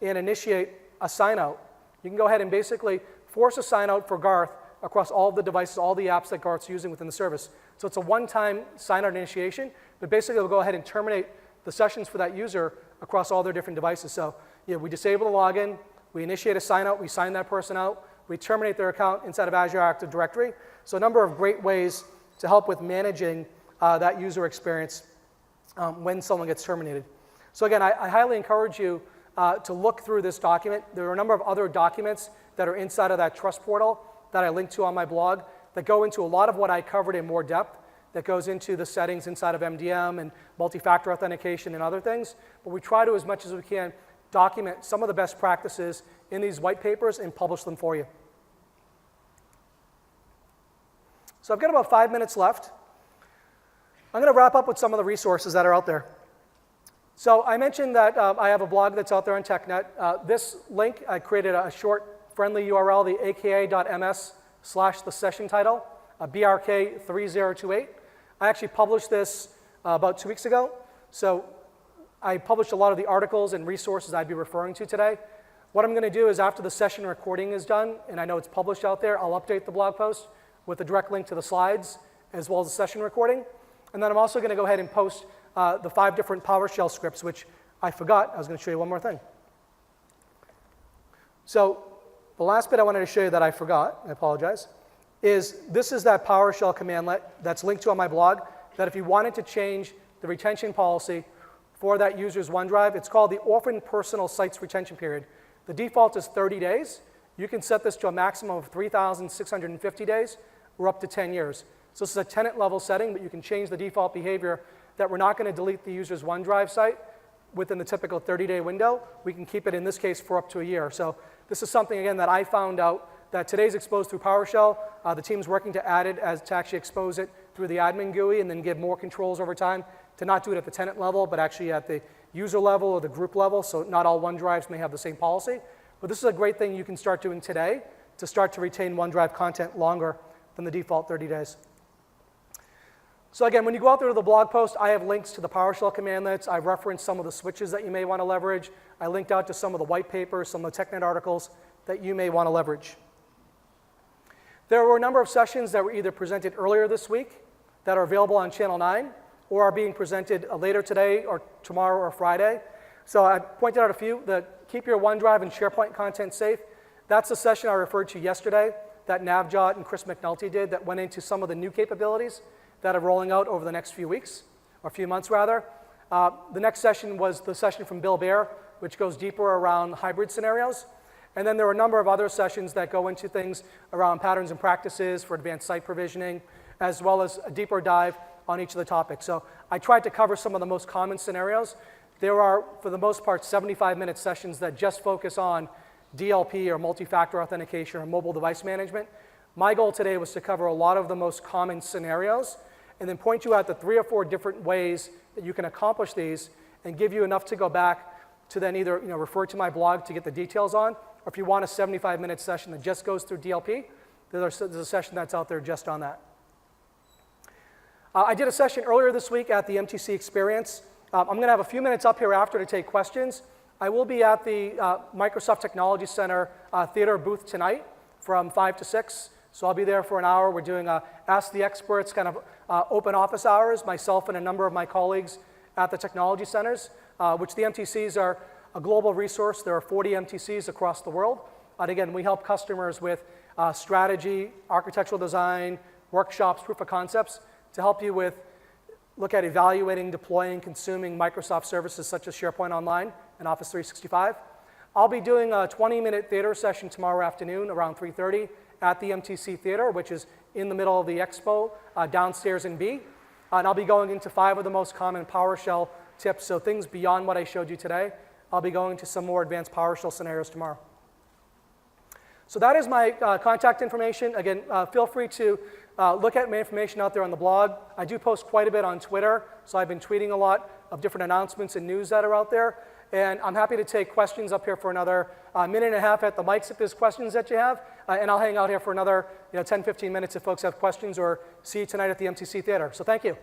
and initiate a sign-out. You can go ahead and basically force a sign-out for Garth across all of the devices, all the apps that Garth's using within the service. So it's a one-time sign-out initiation, but basically it'll go ahead and terminate the sessions for that user across all their different devices. So we disable the login, we initiate a sign-out, we sign that person out, we terminate their account inside of Azure Active Directory. So a number of great ways to help with managing that user experience when someone gets terminated. So again, I highly encourage you to look through this document. There are a number of other documents that are inside of that trust portal that I linked to on my blog that go into a lot of what I covered in more depth, that goes into the settings inside of MDM and multi-factor authentication and other things. But we try to, as much as we can, document some of the best practices in these white papers and publish them for you. So I've got about 5 minutes left. I'm going to wrap up with some of the resources that are out there. So I mentioned that I have a blog that's out there on TechNet. This link, I created a short, friendly URL, the aka.ms/the session title, BRK3028. I actually published this about 2 weeks ago. So I published a lot of the articles and resources I'd be referring to today. What I'm going to do is after the session recording is done, and I know it's published out there, I'll update the blog post with a direct link to the slides as well as the session recording. And then I'm also going to go ahead and post the 5 different PowerShell scripts, which I forgot. I was going to show you one more thing. So the last bit I wanted to show you that I forgot, I apologize, is this is that PowerShell commandlet that's linked to on my blog, that if you wanted to change the retention policy for that user's OneDrive, it's called the Orphan Personal Sites Retention Period. The default is 30 days. You can set this to a maximum of 3,650 days or up to 10 years. So this is a tenant level setting, but you can change the default behavior that we're not going to delete the user's OneDrive site within the typical 30-day window. We can keep it, in this case, for up to a year. So this is something, again, that I found out that today's exposed through PowerShell. The team's working to add it to actually expose it through the admin GUI and then give more controls over time to not do it at the tenant level, but actually at the user level or the group level. So not all OneDrives may have the same policy. But this is a great thing you can start doing today to start to retain OneDrive content longer than the default 30 days. So again, when you go out there to the blog post, I have links to the PowerShell commandlets. I've referenced some of the switches that you may want to leverage. I linked out to some of the white papers, some of the TechNet articles that you may want to leverage. There were a number of sessions that were either presented earlier this week that are available on Channel 9 or are being presented later today or tomorrow or Friday. So I pointed out a few. The Keep Your OneDrive and SharePoint Content Safe. That's the session I referred to yesterday that Navjot and Chris McNulty did that went into some of the new capabilities that are rolling out over the next few weeks, or few months rather. The next session was the session from Bill Baer, which goes deeper around hybrid scenarios. And then there were a number of other sessions that go into things around patterns and practices for advanced site provisioning, as well as a deeper dive on each of the topics. So I tried to cover some of the most common scenarios. There are, for the most part, 75-minute sessions that just focus on DLP or multi-factor authentication or mobile device management. My goal today was to cover a lot of the most common scenarios and then point you out the 3 or 4 different ways that you can accomplish these and give you enough to go back to then either refer to my blog to get the details on, or if you want a 75-minute session that just goes through DLP, there's a session that's out there just on that. I did a session earlier this week at the MTC Experience. I'm going to have a few minutes up here after to take questions. I will be at the Microsoft Technology Center theater booth tonight from 5 to 6. So I'll be there for an hour. We're doing Ask the Experts kind of open office hours, myself and a number of my colleagues at the technology centers, which the MTCs are a global resource. There are 40 MTCs across the world. And again, we help customers with strategy, architectural design, workshops, proof of concepts to help you with look at evaluating, deploying, consuming Microsoft services such as SharePoint Online and Office 365. I'll be doing a 20-minute theater session tomorrow afternoon around 3:30 at the MTC Theater, which is in the middle of the expo, downstairs in B. And I'll be going into 5 of the most common PowerShell tips, so things beyond what I showed you today. I'll be going to some more advanced PowerShell scenarios tomorrow. So that is my contact information. Again, feel free to look at my information out there on the blog. I do post quite a bit on Twitter, so I've been tweeting a lot of different announcements and news that are out there. And I'm happy to take questions up here for another minute and a half at the mics if there's questions that you have. And I'll hang out here for another 10, 15 minutes if folks have questions, or see you tonight at the MTC Theater. So thank you.